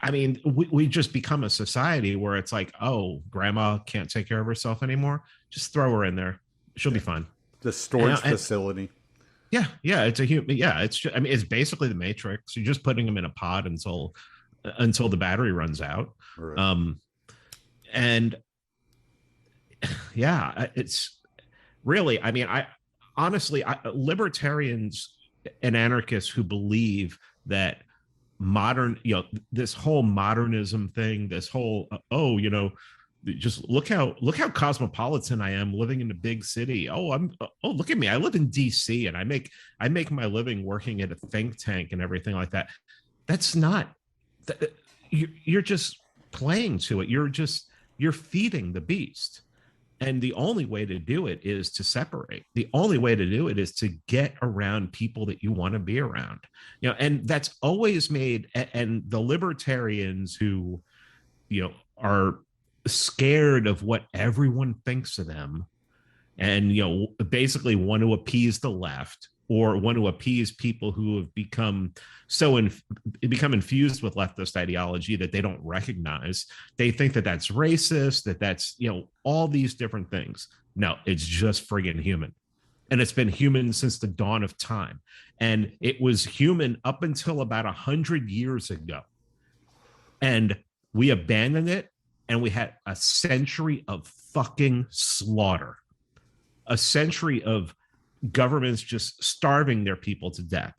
I mean, we just become a society where it's like, oh, grandma can't take care of herself anymore. Just throw her in there. She'll be fine. The storage facility. Yeah. It's a human. Yeah. I mean, it's basically the Matrix. You're just putting them in a pod until the battery runs out. Right. And yeah, it's really, I mean, honestly, libertarians and anarchists who believe that modern, this whole modernism thing, this whole, just look how cosmopolitan I am living in a big city. Look at me. I live in DC and I make my living working at a think tank and everything like that. That's not, you're just playing to it. You're feeding the beast. And the only way to do it is to separate. The only way to do it is to get around people that you want to be around. And that's always made, and the libertarians who, are scared of what everyone thinks of them, and, basically want to appease the left, or want to appease people who have become infused with leftist ideology that they don't recognize. They think that that's racist, that's all these different things. No, it's just friggin' human. And it's been human since the dawn of time. And it was human up until about 100 years ago. And we abandoned it, and we had a century of fucking slaughter. A century of governments just starving their people to death,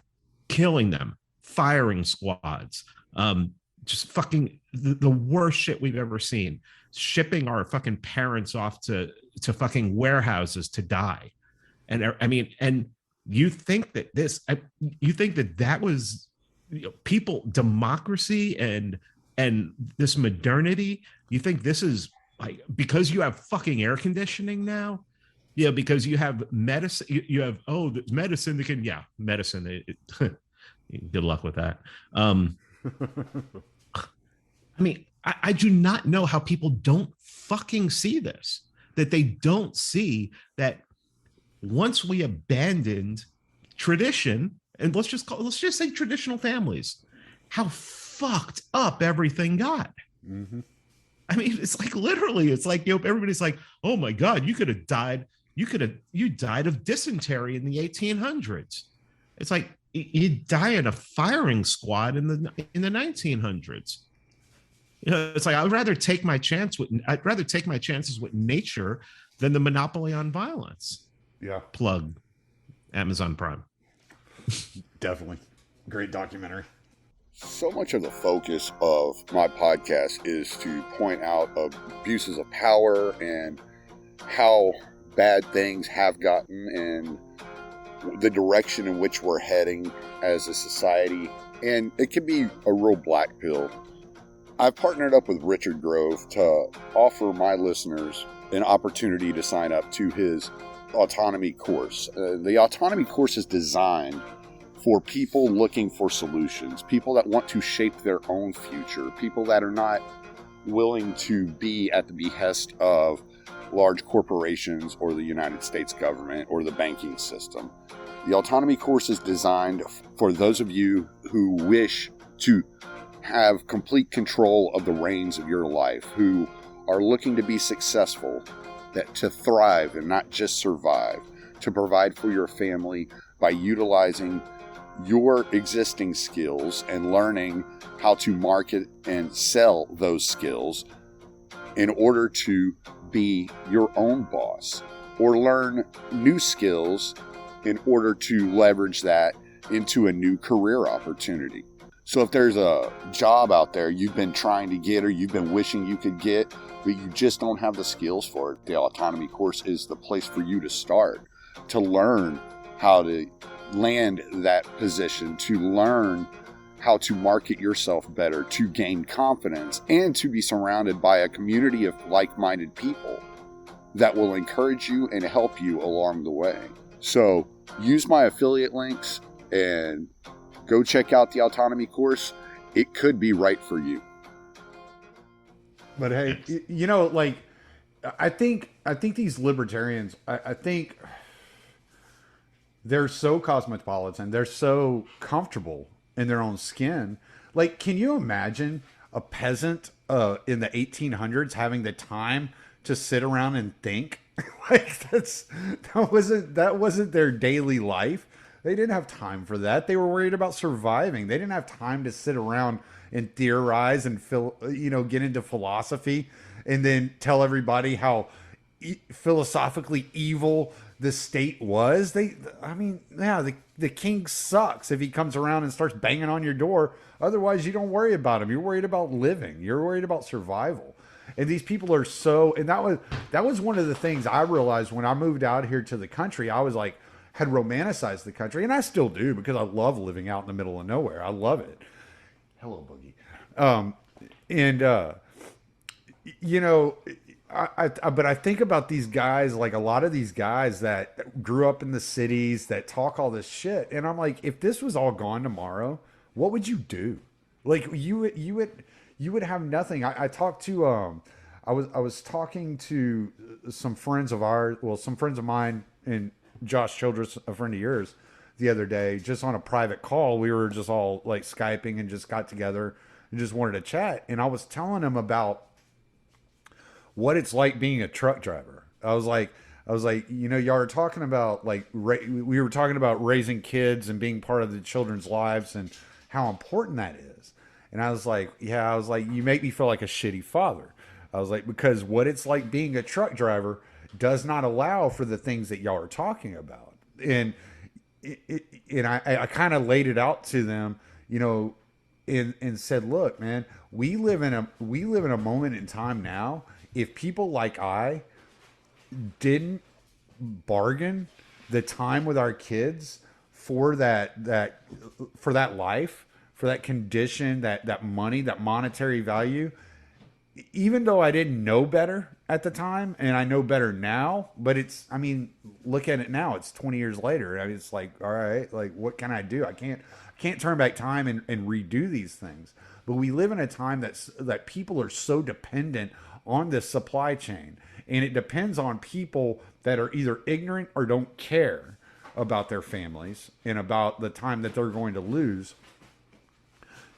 killing them, firing squads, just fucking the worst shit we've ever seen, shipping our fucking parents off to fucking warehouses to die. And I mean, and you think that that was people, democracy and this modernity, you think this is like, because you have fucking air conditioning now? Yeah, because you have medicine. You have medicine that can medicine. Good luck with that. I mean, I do not know how people don't fucking see this. That they don't see that once we abandoned tradition, and let's just say traditional families, how fucked up everything got. Mm-hmm. I mean, it's like literally, it's like everybody's like, oh my God, you could have died. You died of dysentery in the 1800s. It's like you die in a firing squad in the 1900s. It's like I'd rather take my chances with nature than the monopoly on violence. Yeah. Plug Amazon Prime. Definitely. Great documentary. So much of the focus of my podcast is to point out abuses of power and how bad things have gotten and the direction in which we're heading as a society. And it can be a real black pill. I've partnered up with Richard Grove to offer my listeners an opportunity to sign up to his Autonomy Course. The Autonomy Course is designed for people looking for solutions, people that want to shape their own future, people that are not willing to be at the behest of large corporations or the United States government or the banking system. The Autonomy Course is designed for those of you who wish to have complete control of the reins of your life, who are looking to be successful, to thrive and not just survive, to provide for your family by utilizing your existing skills and learning how to market and sell those skills in order to be your own boss, or learn new skills in order to leverage that into a new career opportunity. So if there's a job out there you've been trying to get or you've been wishing you could get, but you just don't have the skills for it, the Autonomy Course is the place for you to start, to learn how to land that position, to learn how to market yourself better, to gain confidence, and to be surrounded by a community of like-minded people that will encourage you and help you along the way. So use my affiliate links and go check out the Autonomy Course. It could be right for you. But hey, I think these libertarians, I think they're so cosmopolitan, they're so comfortable in their own skin. Like, can you imagine a peasant in the 1800s having the time to sit around and think? Like, that wasn't their daily life. They didn't have time for that. They were worried about surviving. They didn't have time to sit around and theorize and get into philosophy and then tell everybody how philosophically evil the state was. The king sucks if he comes around and starts banging on your door. Otherwise, you don't worry about him. You're worried about living. You're worried about survival. And these people are so, and that was one of the things I realized when I moved out here to the country. I was like, had romanticized the country, and I still do, because I love living out in the middle of nowhere. I love it. Hello, Boogie. But I think about these guys, like a lot of these guys that grew up in the cities that talk all this shit, and I'm like, if this was all gone tomorrow, what would you do? Like, you would have nothing. I talked to I was talking to some friends of ours, well, some friends of mine, and Josh Childress, a friend of yours, the other day, just on a private call. We were just all like Skyping and just got together and just wanted to chat. And I was telling him about what it's like being a truck driver. I was like, y'all are talking about like, we were talking about raising kids and being part of the children's lives and how important that is. And I was like, you make me feel like a shitty father. I was like, because what it's like being a truck driver does not allow for the things that y'all are talking about. And I kind of laid it out to them, and said, look, man, we live in a moment in time now. If people like I didn't bargain the time with our kids for that life, for that condition, that money, that monetary value, even though I didn't know better at the time, and I know better now, but look at it now. It's 20 years later. It's like, all right, like, what can I do? I can't turn back time and redo these things. But we live in a time that people are so dependent on this supply chain, and it depends on people that are either ignorant or don't care about their families and about the time that they're going to lose,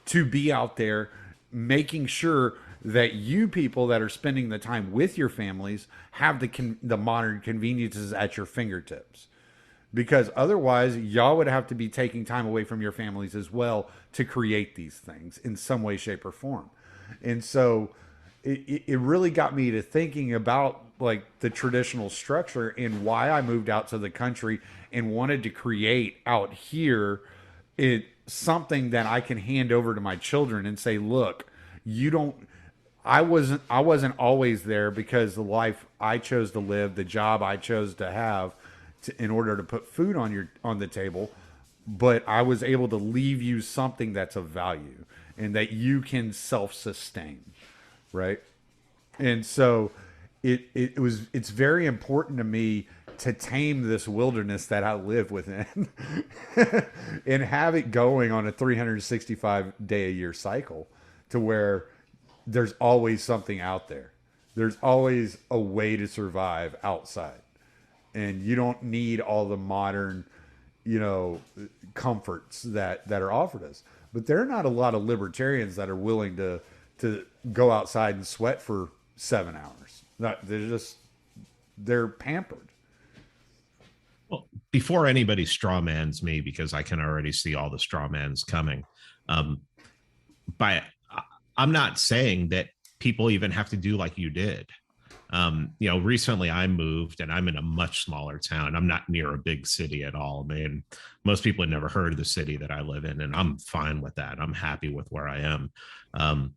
to be out there making sure that you people that are spending the time with your families have the modern conveniences at your fingertips. Because otherwise, y'all would have to be taking time away from your families as well to create these things in some way, shape, or form. And so it really got me to thinking about like the traditional structure and why I moved out to the country and wanted to create out here something that I can hand over to my children and say, look, I wasn't always there, because the life I chose to live, the job I chose to have in order to put food on the table, but I was able to leave you something that's of value and that you can self-sustain, right? And so it's very important to me to tame this wilderness that I live within and have it going on a 365 day a year cycle, to where there's always something out there. There's always a way to survive outside. And you don't need all the modern, comforts that are offered us. But there are not a lot of libertarians that are willing to go outside and sweat for 7 hours. They're pampered. Well, before anybody strawmans me, because I can already see all the strawmans coming, I'm not saying that people even have to do like you did. Recently I moved and I'm in a much smaller town. I'm not near a big city at all. I mean, most people have never heard of the city that I live in, and I'm fine with that. I'm happy with where I am.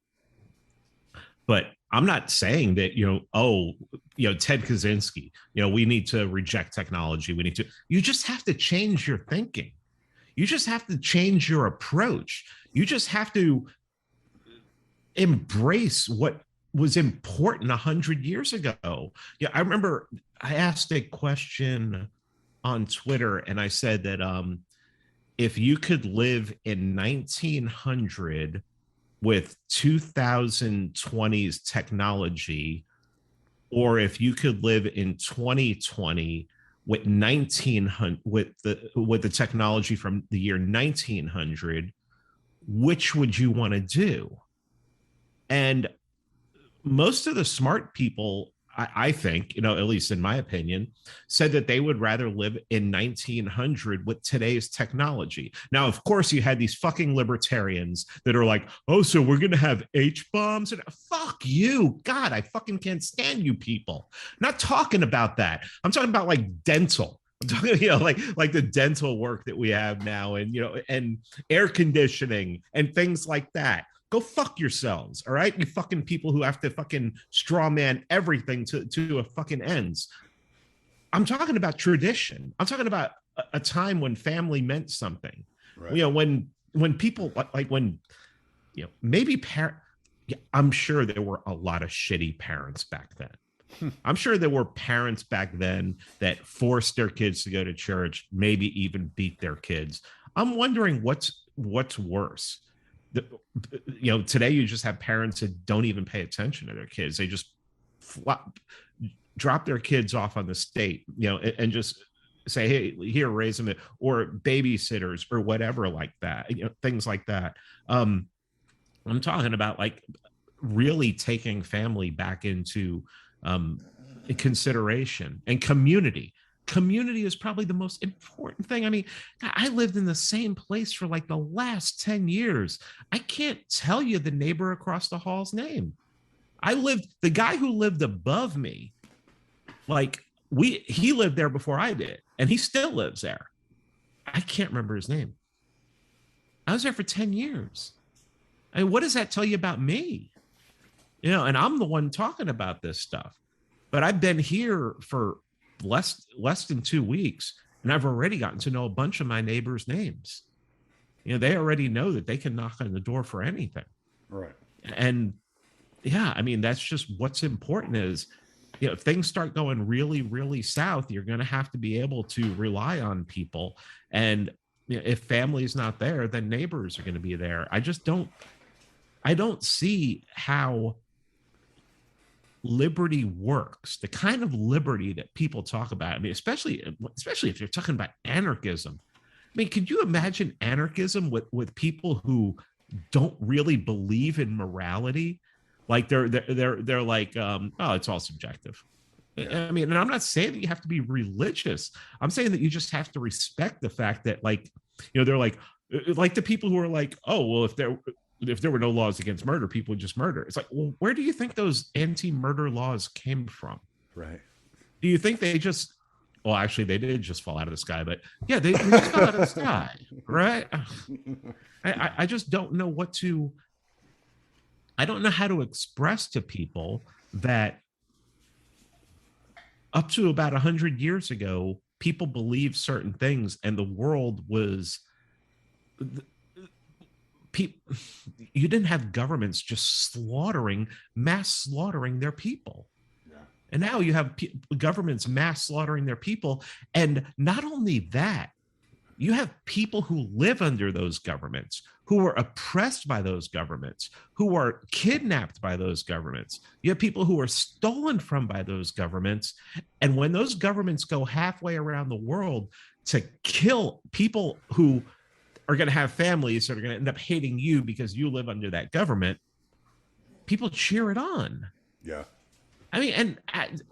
But I'm not saying that, Ted Kaczynski, we need to reject technology. You just have to change your thinking. You just have to change your approach. You just have to embrace what was important 100 years ago. Yeah, I remember I asked a question on Twitter, and I said that if you could live in 1900 with 2020's technology, or if you could live in 2020 with 1900 with the technology from the year 1900, which would you want to do? And most of the smart people, I think, at least in my opinion, said that they would rather live in 1900 with today's technology. Now, of course, you had these fucking libertarians that are like, oh, so we're going to have H-bombs? And fuck you. God, I fucking can't stand you people. I'm not talking about that. I'm talking about like dental. I'm talking, like the dental work that we have now, and, and air conditioning and things like that. Go fuck yourselves, all right? You fucking people who have to fucking straw man everything to a fucking ends. I'm talking about tradition. I'm talking about a time when family meant something. Right. When people maybe I'm sure there were a lot of shitty parents back then. I'm sure there were parents back then that forced their kids to go to church, maybe even beat their kids. I'm wondering what's worse. Today you just have parents that don't even pay attention to their kids. They just drop their kids off on the state, and just say, hey, here, raise them, or babysitters or whatever like that, things like that. I'm talking about like really taking family back into consideration, and community. Community is probably the most important thing. I mean, I lived in the same place for like the last 10 years. I can't tell you the neighbor across the hall's name. The guy who lived above me, he lived there before I did, and he still lives there. I can't remember his name. I was there for 10 years. I mean, what does that tell you about me? And I'm the one talking about this stuff, but I've been here for less than 2 weeks, and I've already gotten to know a bunch of my neighbors' names. They already know that they can knock on the door for anything. Right. And yeah, I mean, that's just what's important is, if things start going really, really south, you're going to have to be able to rely on people. And if family's not there, then neighbors are going to be there. I don't see how liberty works, the kind of liberty that people talk about. I mean, especially if you're talking about anarchism. I mean, could you imagine anarchism with people who don't really believe in morality? Like they're like, oh, it's all subjective. I mean, and I'm not saying that you have to be religious. I'm saying that you just have to respect the fact that, like, they're like the people who are like, oh, well, if there were no laws against murder, people would just murder. It's like, well, where do you think those anti-murder laws came from? Right. Do you think they just, well, actually they did just fall out of the sky, but yeah, they just fell out of the sky, right? I just don't know I don't know how to express to people that up to about 100 years ago, people believed certain things, and the world was, you didn't have governments just mass slaughtering their people. Yeah. And now you have governments mass slaughtering their people. And not only that, you have people who live under those governments, who are oppressed by those governments, who are kidnapped by those governments. You have people who are stolen from by those governments. And when those governments go halfway around the world to kill people who are going to have families that are going to end up hating you because you live under that government, people cheer it on. Yeah. I mean, and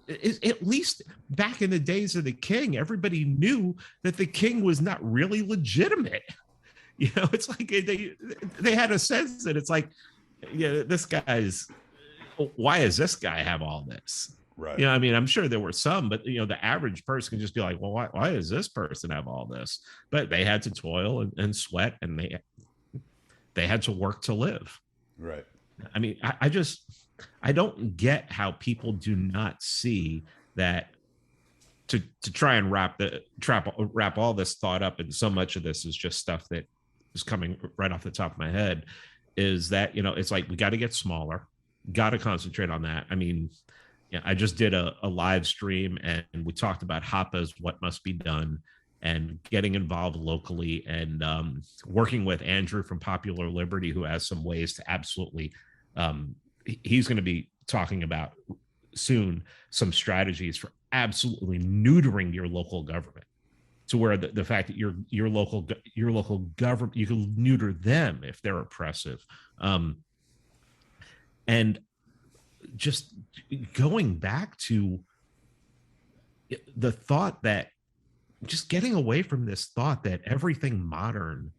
at least back in the days of the king, everybody knew that the king was not really legitimate. It's like they had a sense that it's like, yeah, why does this guy have all this? Right. I mean, I'm sure there were some, but the average person can just be like, well, why does this person have all this? But they had to toil and sweat, and they had to work to live. Right. I mean, I don't get how people do not see that. To try and wrap all this thought up, and so much of this is just stuff that is coming right off the top of my head, is that it's like we got to get smaller, got to concentrate on that. I mean, I just did a live stream, and we talked about HAPA's What Must Be Done, and getting involved locally, and working with Andrew from Popular Liberty, who has some ways to absolutely, he's going to be talking about soon some strategies for absolutely neutering your local government, to where the fact that your local government, you can neuter them if they're oppressive. And just going back to the thought that, just getting away from this thought that everything modern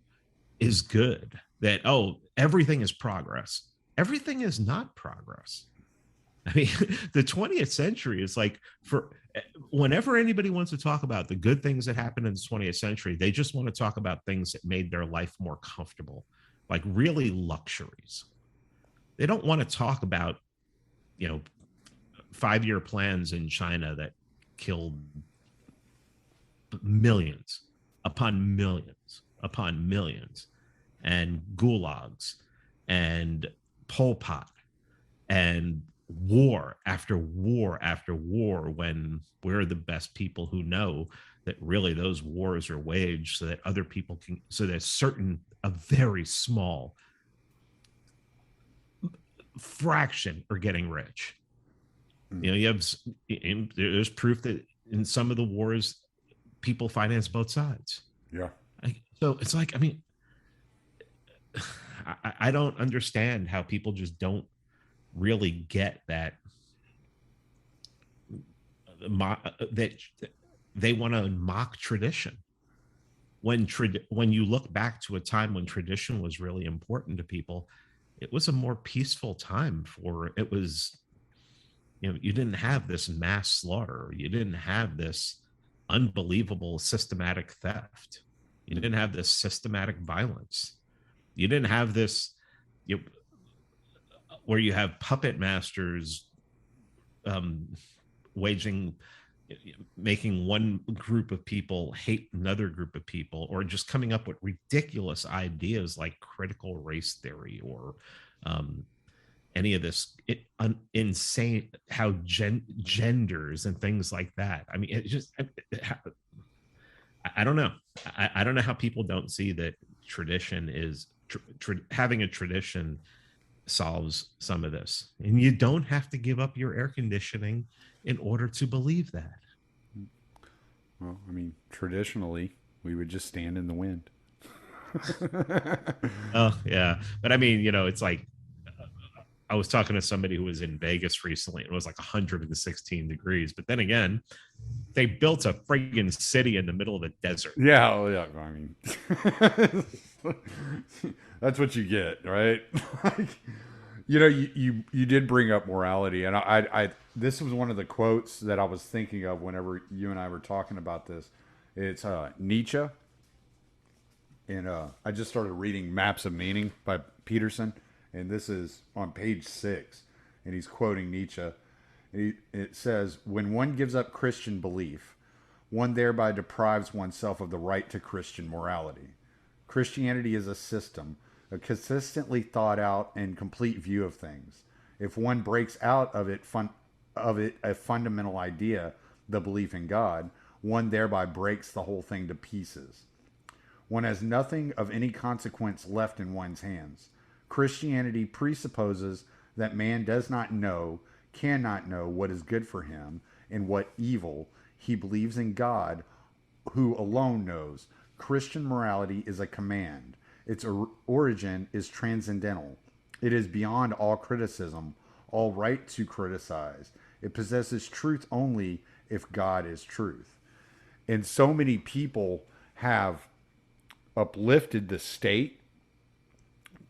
is good, that, oh, everything is progress. Everything is not progress. I mean, the 20th century is like, for whenever anybody wants to talk about the good things that happened in the 20th century, they just want to talk about things that made their life more comfortable, like really luxuries. They don't want to talk about, 5-year plans in China that killed millions upon millions upon millions, and gulags and Pol Pot and war after war after war, when we're the best people who know that really those wars are waged so that other people can, so that a very small fraction are getting rich. There's proof that in some of the wars, people finance both sides. Yeah. So it's like, I mean, I don't understand how people just don't really get that they want to mock tradition. When you look back to a time when tradition was really important to people, it was a more peaceful time. It was, you didn't have this mass slaughter. You didn't have this unbelievable systematic theft. You didn't have this systematic violence. You didn't have this, where you have puppet masters making one group of people hate another group of people, or just coming up with ridiculous ideas like critical race theory, or any of this insane, how genders and things like that. I mean, it just, I don't know. I don't know how people don't see that tradition is having a tradition solves some of this, and you don't have to give up your air conditioning in order to believe that. Well, I mean, traditionally, we would just stand in the wind. Oh yeah, but I mean, it's like, I was talking to somebody who was in Vegas recently. It was like 116 degrees. But then again, they built a friggin' city in the middle of the desert. Yeah, well, yeah. I mean, that's what you get, right? You did bring up morality, and I this was one of the quotes that I was thinking of whenever you and I were talking about this. It's Nietzsche, and I just started reading Maps of Meaning by Peterson. And this is on page 6, and he's quoting Nietzsche. It says, "When one gives up Christian belief, one thereby deprives oneself of the right to Christian morality. Christianity is a system, a consistently thought out and complete view of things. If one breaks out of it a fundamental idea, the belief in God, one thereby breaks the whole thing to pieces. One has nothing of any consequence left in one's hands. Christianity presupposes that man does not know, cannot know what is good for him and what evil. He believes in God, who alone knows. Christian morality is a command. Its origin is transcendental. It is beyond all criticism, all right to criticize. It possesses truth only if God is truth." And so many people have uplifted the state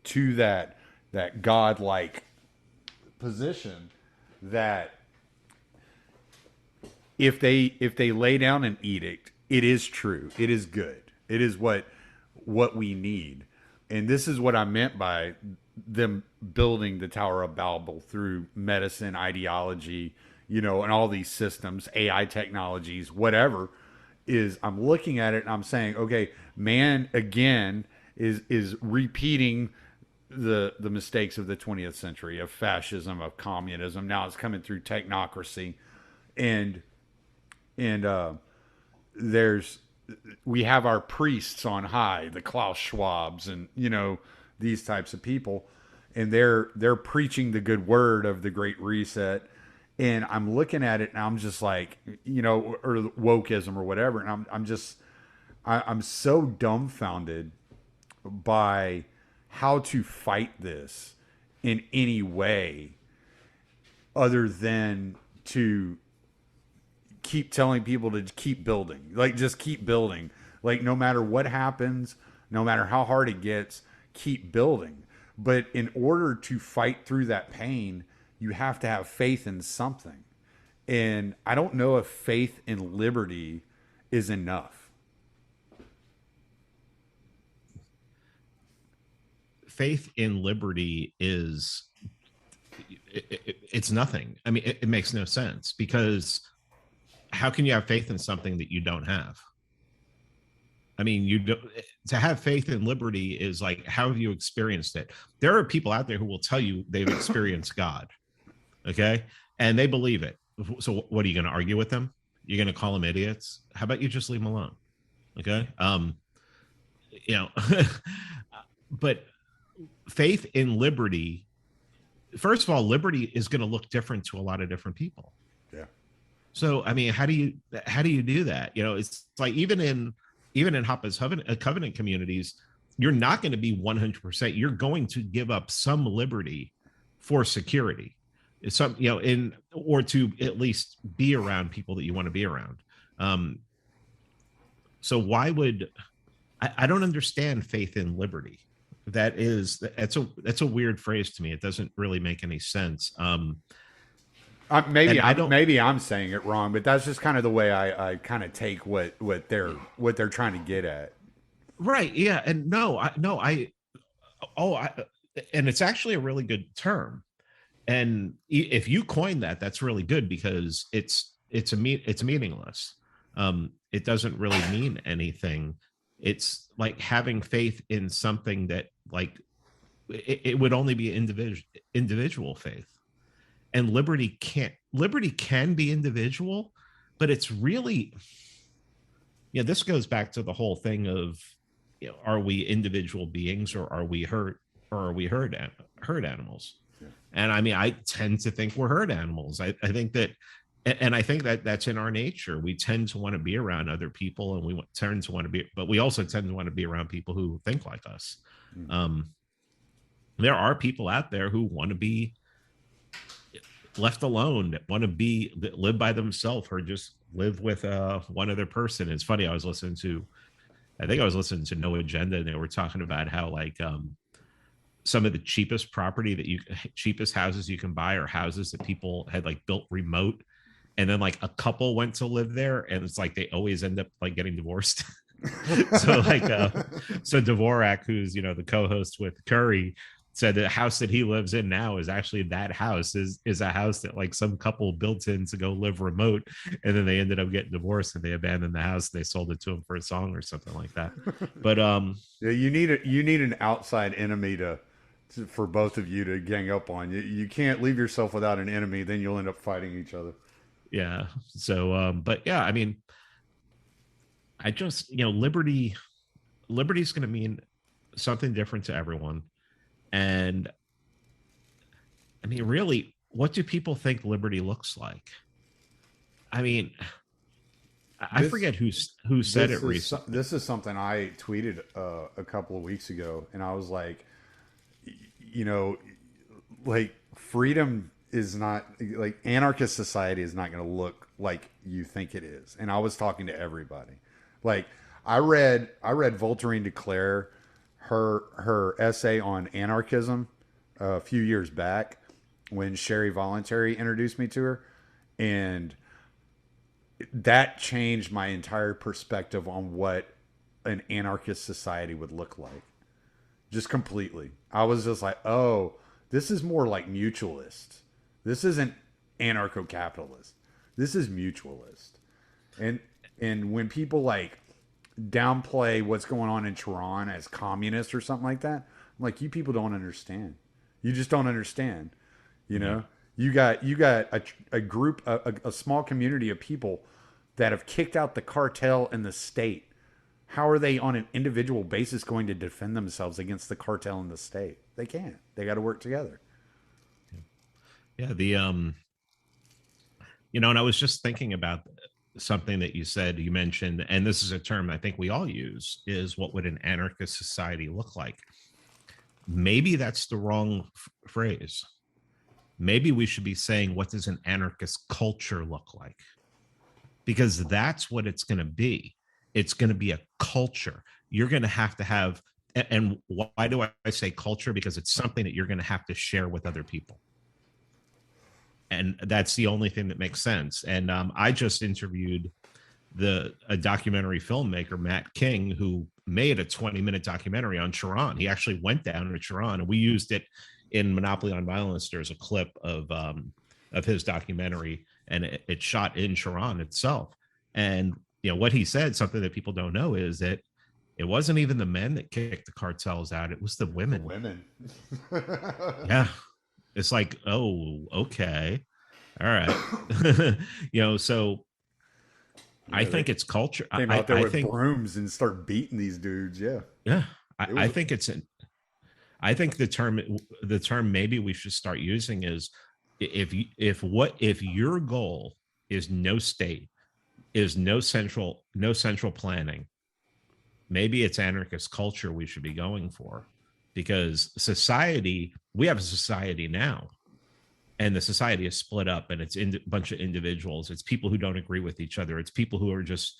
to that God-like position, that if they lay down an edict, it is true, it is good, it is what we need. And this is what I meant by them building the Tower of Babel through medicine, ideology, and all these systems, AI technologies, whatever. Is I'm looking at it and I'm saying, okay, man again is repeating the mistakes of the 20th century, of fascism, of communism. Now it's coming through technocracy, and we have our priests on high, the Klaus Schwabs, and these types of people, and they're preaching the good word of the Great Reset, And I'm looking at it and I'm just like, you know, or wokeism or whatever. And I'm so dumbfounded by how to fight this in any way other than to keep telling people to keep building, like just keep building, like no matter what happens, no matter how hard it gets, keep building. But in order to fight through that pain, you have to have faith in something. And I don't know if faith in liberty is enough. Faith in liberty is it's nothing. I mean, it makes no sense, because how can you have faith in something that you don't have? I mean, you don't, to have faith in liberty is like, how have you experienced it? There are people out there who will tell you they've experienced God, okay, and they believe it. So what, are you going to argue with them? You're going to call them idiots? How about you just leave them alone? Okay. You know, but faith in liberty, first of all, liberty is going to look different to a lot of different people. Yeah. So, I mean, how do you do that? You know, it's like, even in Hoppa's covenant communities, you're not going to be 100%. You're going to give up some liberty for security. It's some, you know, or to at least be around people that you want to be around. So why would I don't understand faith in liberty? That's a weird phrase to me. It doesn't really make any sense. Maybe I'm saying it wrong, but that's just kind of the way I kind of take what they're trying to get at. Right. Yeah. And and it's actually a really good term. And if you coin that, that's really good, because it's meaningless. It doesn't really mean anything. It's like having faith in something that, like, it would only be individual faith. And liberty can be individual, but it's really, yeah, this goes back to the whole thing of, you know, are we individual beings, or are we herd animals? Yeah. And I mean, I tend to think we're herd animals. I think that, and I think that that's in our nature. We tend to want to be around other people, and but we also tend to want to be around people who think like us. Mm-hmm. There are people out there who want to be left alone, that live by themselves, or just live with one other person. It's funny, I think I was listening to No Agenda, and they were talking about how, like, some of the cheapest houses you can buy are houses that people had, like, built remote, and then, like, a couple went to live there, and it's like they always end up, like, getting divorced. So, like, so Dvorak, who's, you know, the co-host with Curry, said the house that he lives in now is actually, that house is a house that, like, some couple built in to go live remote, and then they ended up getting divorced, and they abandoned the house. They sold it to him for a song or something like that. But yeah, you need an outside enemy for both of you to gang up on. You can't leave yourself without an enemy, then you'll end up fighting each other. Yeah. So but yeah, I mean, I just, you know, liberty's going to mean something different to everyone. And I mean, really, what do people think liberty looks like? I mean, I forget who said it recently. This is something I tweeted a couple of weeks ago, and I was like, you know, like, freedom is not, like, anarchist society is not going to look like you think it is. And I was talking to everybody. Like, I read Voltairine de Cleyre, her essay on anarchism a few years back, when Sherry Voluntary introduced me to her, and that changed my entire perspective on what an anarchist society would look like. Just completely. I was just like, oh, this is more like mutualist. This isn't anarcho-capitalist. This is mutualist. And when people, like, downplay what's going on in Tehran as communist or something like that, I'm like, you people don't understand. You just don't understand. You know, you got a group, a small community of people that have kicked out the cartel and the state. How are they on an individual basis going to defend themselves against the cartel and the state? They can't. They got to work together. Yeah. You know, and I was just thinking about something that you mentioned, and this is a term I think we all use, is what would an anarchist society look like? Maybe that's the wrong phrase. Maybe we should be saying, what does an anarchist culture look like? Because that's what it's going to be. It's going to be a culture. You're going to have, and why do I say culture? Because it's something that you're going to have to share with other people. And that's the only thing that makes sense. And I just interviewed a documentary filmmaker, Matt King, who made a 20-minute documentary on Sharon. He actually went down to Sharon, and we used it in Monopoly on Violence. There's a clip of his documentary, and it shot in Sharon itself. And you know what he said, something that people don't know, is that it wasn't even the men that kicked the cartels out; it was the women. Yeah, it's like, oh, okay, all right, you know. So I think it's culture. Came out there with brooms and start beating these dudes. Yeah, yeah. I think it's I think the term maybe we should start using is, if your goal is no state, is no central planning, maybe it's anarchist culture we should be going for. Because we have a society now, and the society is split up, and it's a bunch of individuals. It's people who don't agree with each other. It's people who are just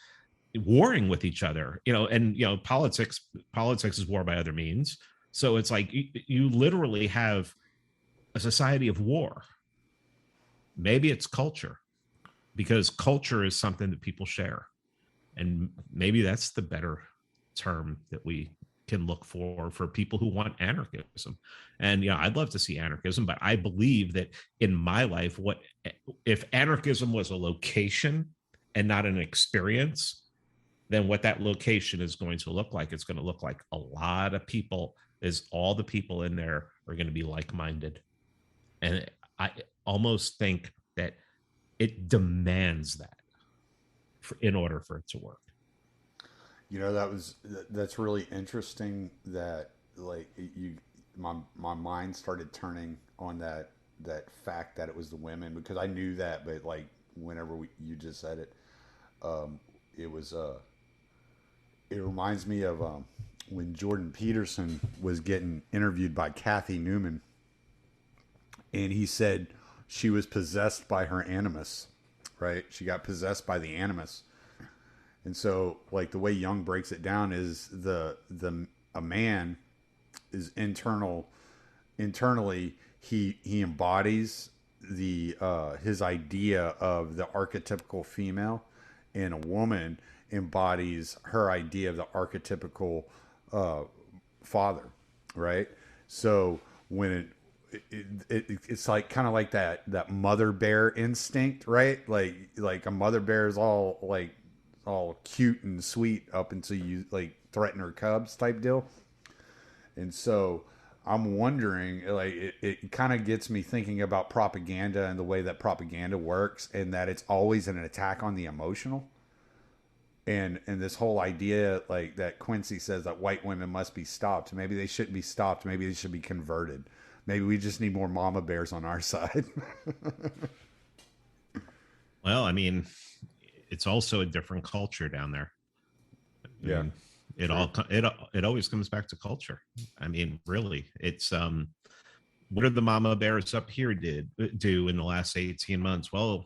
warring with each other, you know. And you know, politics is war by other means. So it's like you literally have a society of war. Maybe it's culture, because culture is something that people share. And maybe that's the better term that we can look for people who want anarchism. And yeah, I'd love to see anarchism, but I believe that in my life, if anarchism was a location and not an experience, then what that location is going to look like, it's going to look like a lot of people, is all the people in there are going to be like-minded. And I almost think that it demands that in order for it to work. You know, that's really interesting that my mind started turning on that fact that it was the women, because I knew that, but like whenever you just said it, it reminds me of when Jordan Peterson was getting interviewed by Kathy Newman, and he said she was possessed by her animus, right? She got possessed by the animus. And so, like, the way Jung breaks it down is a man is internally he embodies his idea of the archetypical female, and a woman embodies her idea of the archetypical father, right? So when it's like kind of like that mother bear instinct, right? Like a mother bear is all cute and sweet up until you like threaten her cubs type deal. And so I'm wondering, like, it kind of gets me thinking about propaganda and the way that propaganda works, and that it's always an attack on the emotional. And this whole idea, like that Quincy says, that white women must be stopped. Maybe they shouldn't be stopped. Maybe they should be converted. Maybe we just need more mama bears on our side. Well, I mean, it's also a different culture down there. Yeah. It always comes back to culture. I mean, really, it's what did the mama bears up here do in the last 18 months? Well,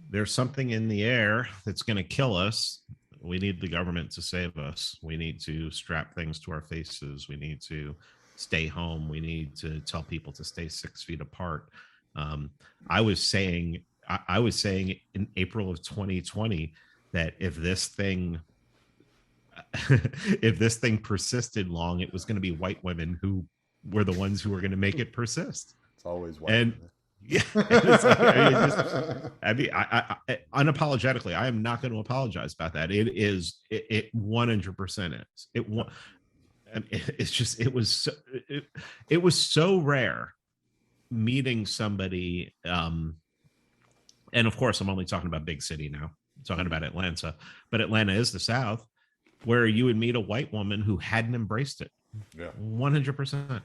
there's something in the air that's going to kill us. We need the government to save us. We need to strap things to our faces. We need to stay home. We need to tell people to stay 6 feet apart. I was saying in April of 2020 that if this thing persisted long, it was going to be white women who were the ones who were going to make it persist. It's always white and women. Yeah, I unapologetically, I am not going to apologize about that. It 100% is. It's just it was so rare meeting somebody, and of course I'm only talking about big city now. I'm talking about Atlanta, but Atlanta is the South, where you would meet a white woman who hadn't embraced it. Yeah, 100%.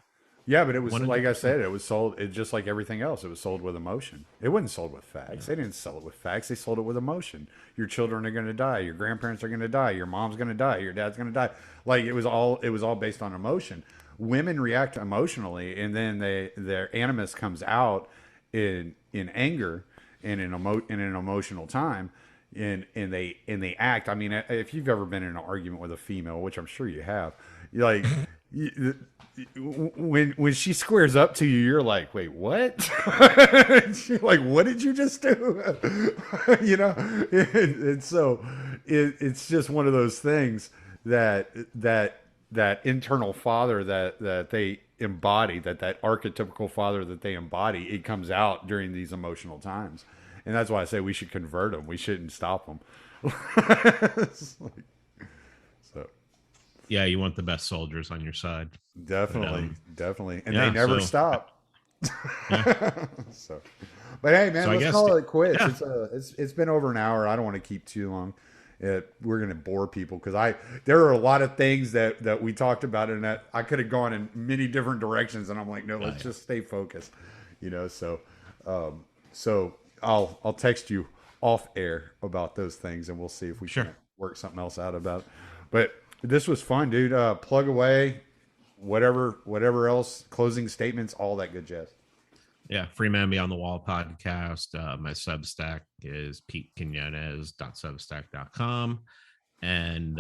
Yeah, but it was, One of like the- I said, it was sold, it just like everything else, it was sold with emotion. It wasn't sold with facts. They didn't sell it with facts. They sold it with emotion. Your children are going to die. Your grandparents are going to die. Your mom's going to die. Your dad's going to die. Like it was all based on emotion. Women react emotionally, and then their animus comes out in anger and in an emotional time. And they act. I mean, if you've ever been in an argument with a female, which I'm sure you have, you're like, when she squares up to you, you're like, wait, what? She's like, what did you just do? You know, and so it's just one of those things that internal father that they embody, that archetypical father that they embody, it comes out during these emotional times. And that's why I say we should convert them. We shouldn't stop them. So Yeah, you want the best soldiers on your side. definitely, But, definitely, and yeah, they never so- stop. So, but hey, man, So I let's guess call it quits. yeah. It's been over an hour. I don't want to keep too long. We're going to bore people because there are a lot of things that we talked about, and that I could have gone in many different directions, and I'm like, no, let's just stay focused. You know, so I'll text you off air about those things, and we'll see if we Sure. can work something else out about it. But this was fun, dude. Plug away, whatever else, closing statements, all that good jazz. Yeah, Free Man Beyond the Wall podcast. My Substack is petequinones.substack.com. And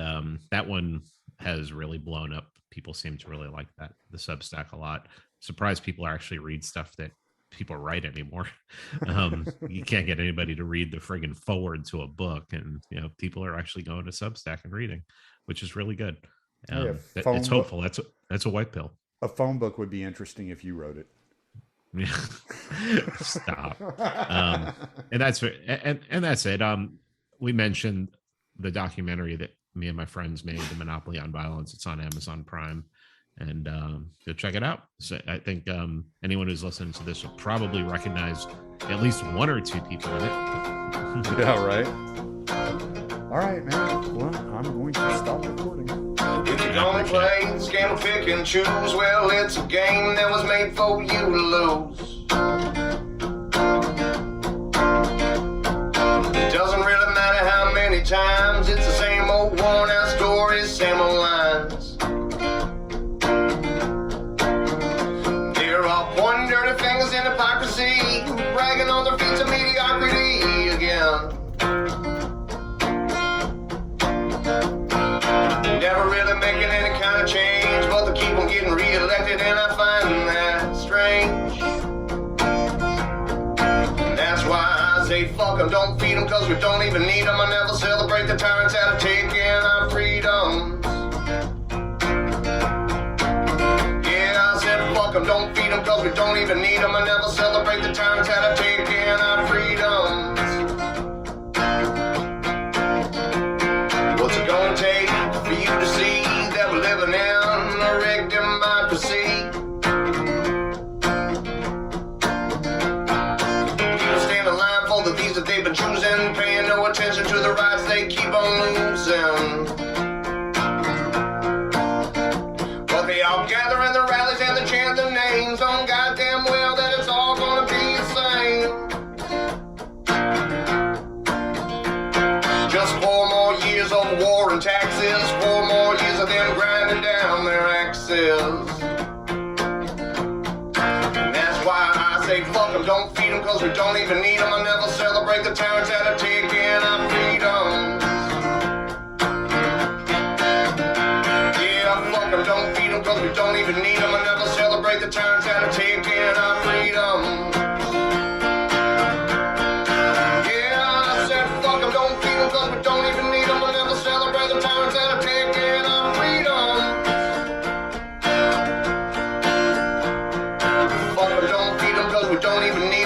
that one has really blown up. People seem to really like the Substack a lot. Surprised people actually read stuff that people write anymore. You can't get anybody to read the friggin' forward to a book. And, people are actually going to Substack and reading, which is really good. Yeah, phone It's hopeful. That's a white pill. A phone book would be interesting if you wrote it. Yeah. Stop. And that's it. We mentioned the documentary that me and my friends made, The Monopoly on Violence. It's on Amazon Prime, and go check it out. So I think anyone who's listening to this will probably recognize at least one or two people in it. Yeah, right. All right, man. Well, I'm going to stop recording. If you're gonna play this game of pick and choose, well, it's a game that was made for you to lose. It doesn't really matter how many times, it's the same old worn out stories, same old lines. They're all pointing dirty fingers in hypocrisy, bragging on their feats of mediocrity again. Never really making any kind of change, but they keep on getting re-elected, and I find that strange. And that's why I say fuck them, don't feed them, cause we don't even need them. I never celebrate the tyrants that have taken our freedoms. Yeah, I said fuck them, don't feed them, cause we don't even need them. I never celebrate the tyrants that have taken our freedoms. What's it gonna take for you to see that we're living in a rigged democracy? People stand in line for the things that they've been choosing, paying no attention to the rights they keep on losing. But they all gather in the rallies and they chant their names, on goddamn well that it's all gonna be the same. Just 4 more years of war and taxes, 4 more years of them grinding down their axes. And that's why I say fuck them, don't feed them, cause we don't even need them. I never celebrate the tyrants that have taken our freedoms. Yeah, fuck them, don't feed them, cause we don't even need them. I never celebrate the tyrants that have taken our freedoms. Cause we don't even need them, we'll never celebrate the tyrants that have taken our freedom. Fuck them, don't feed them, cause we don't even need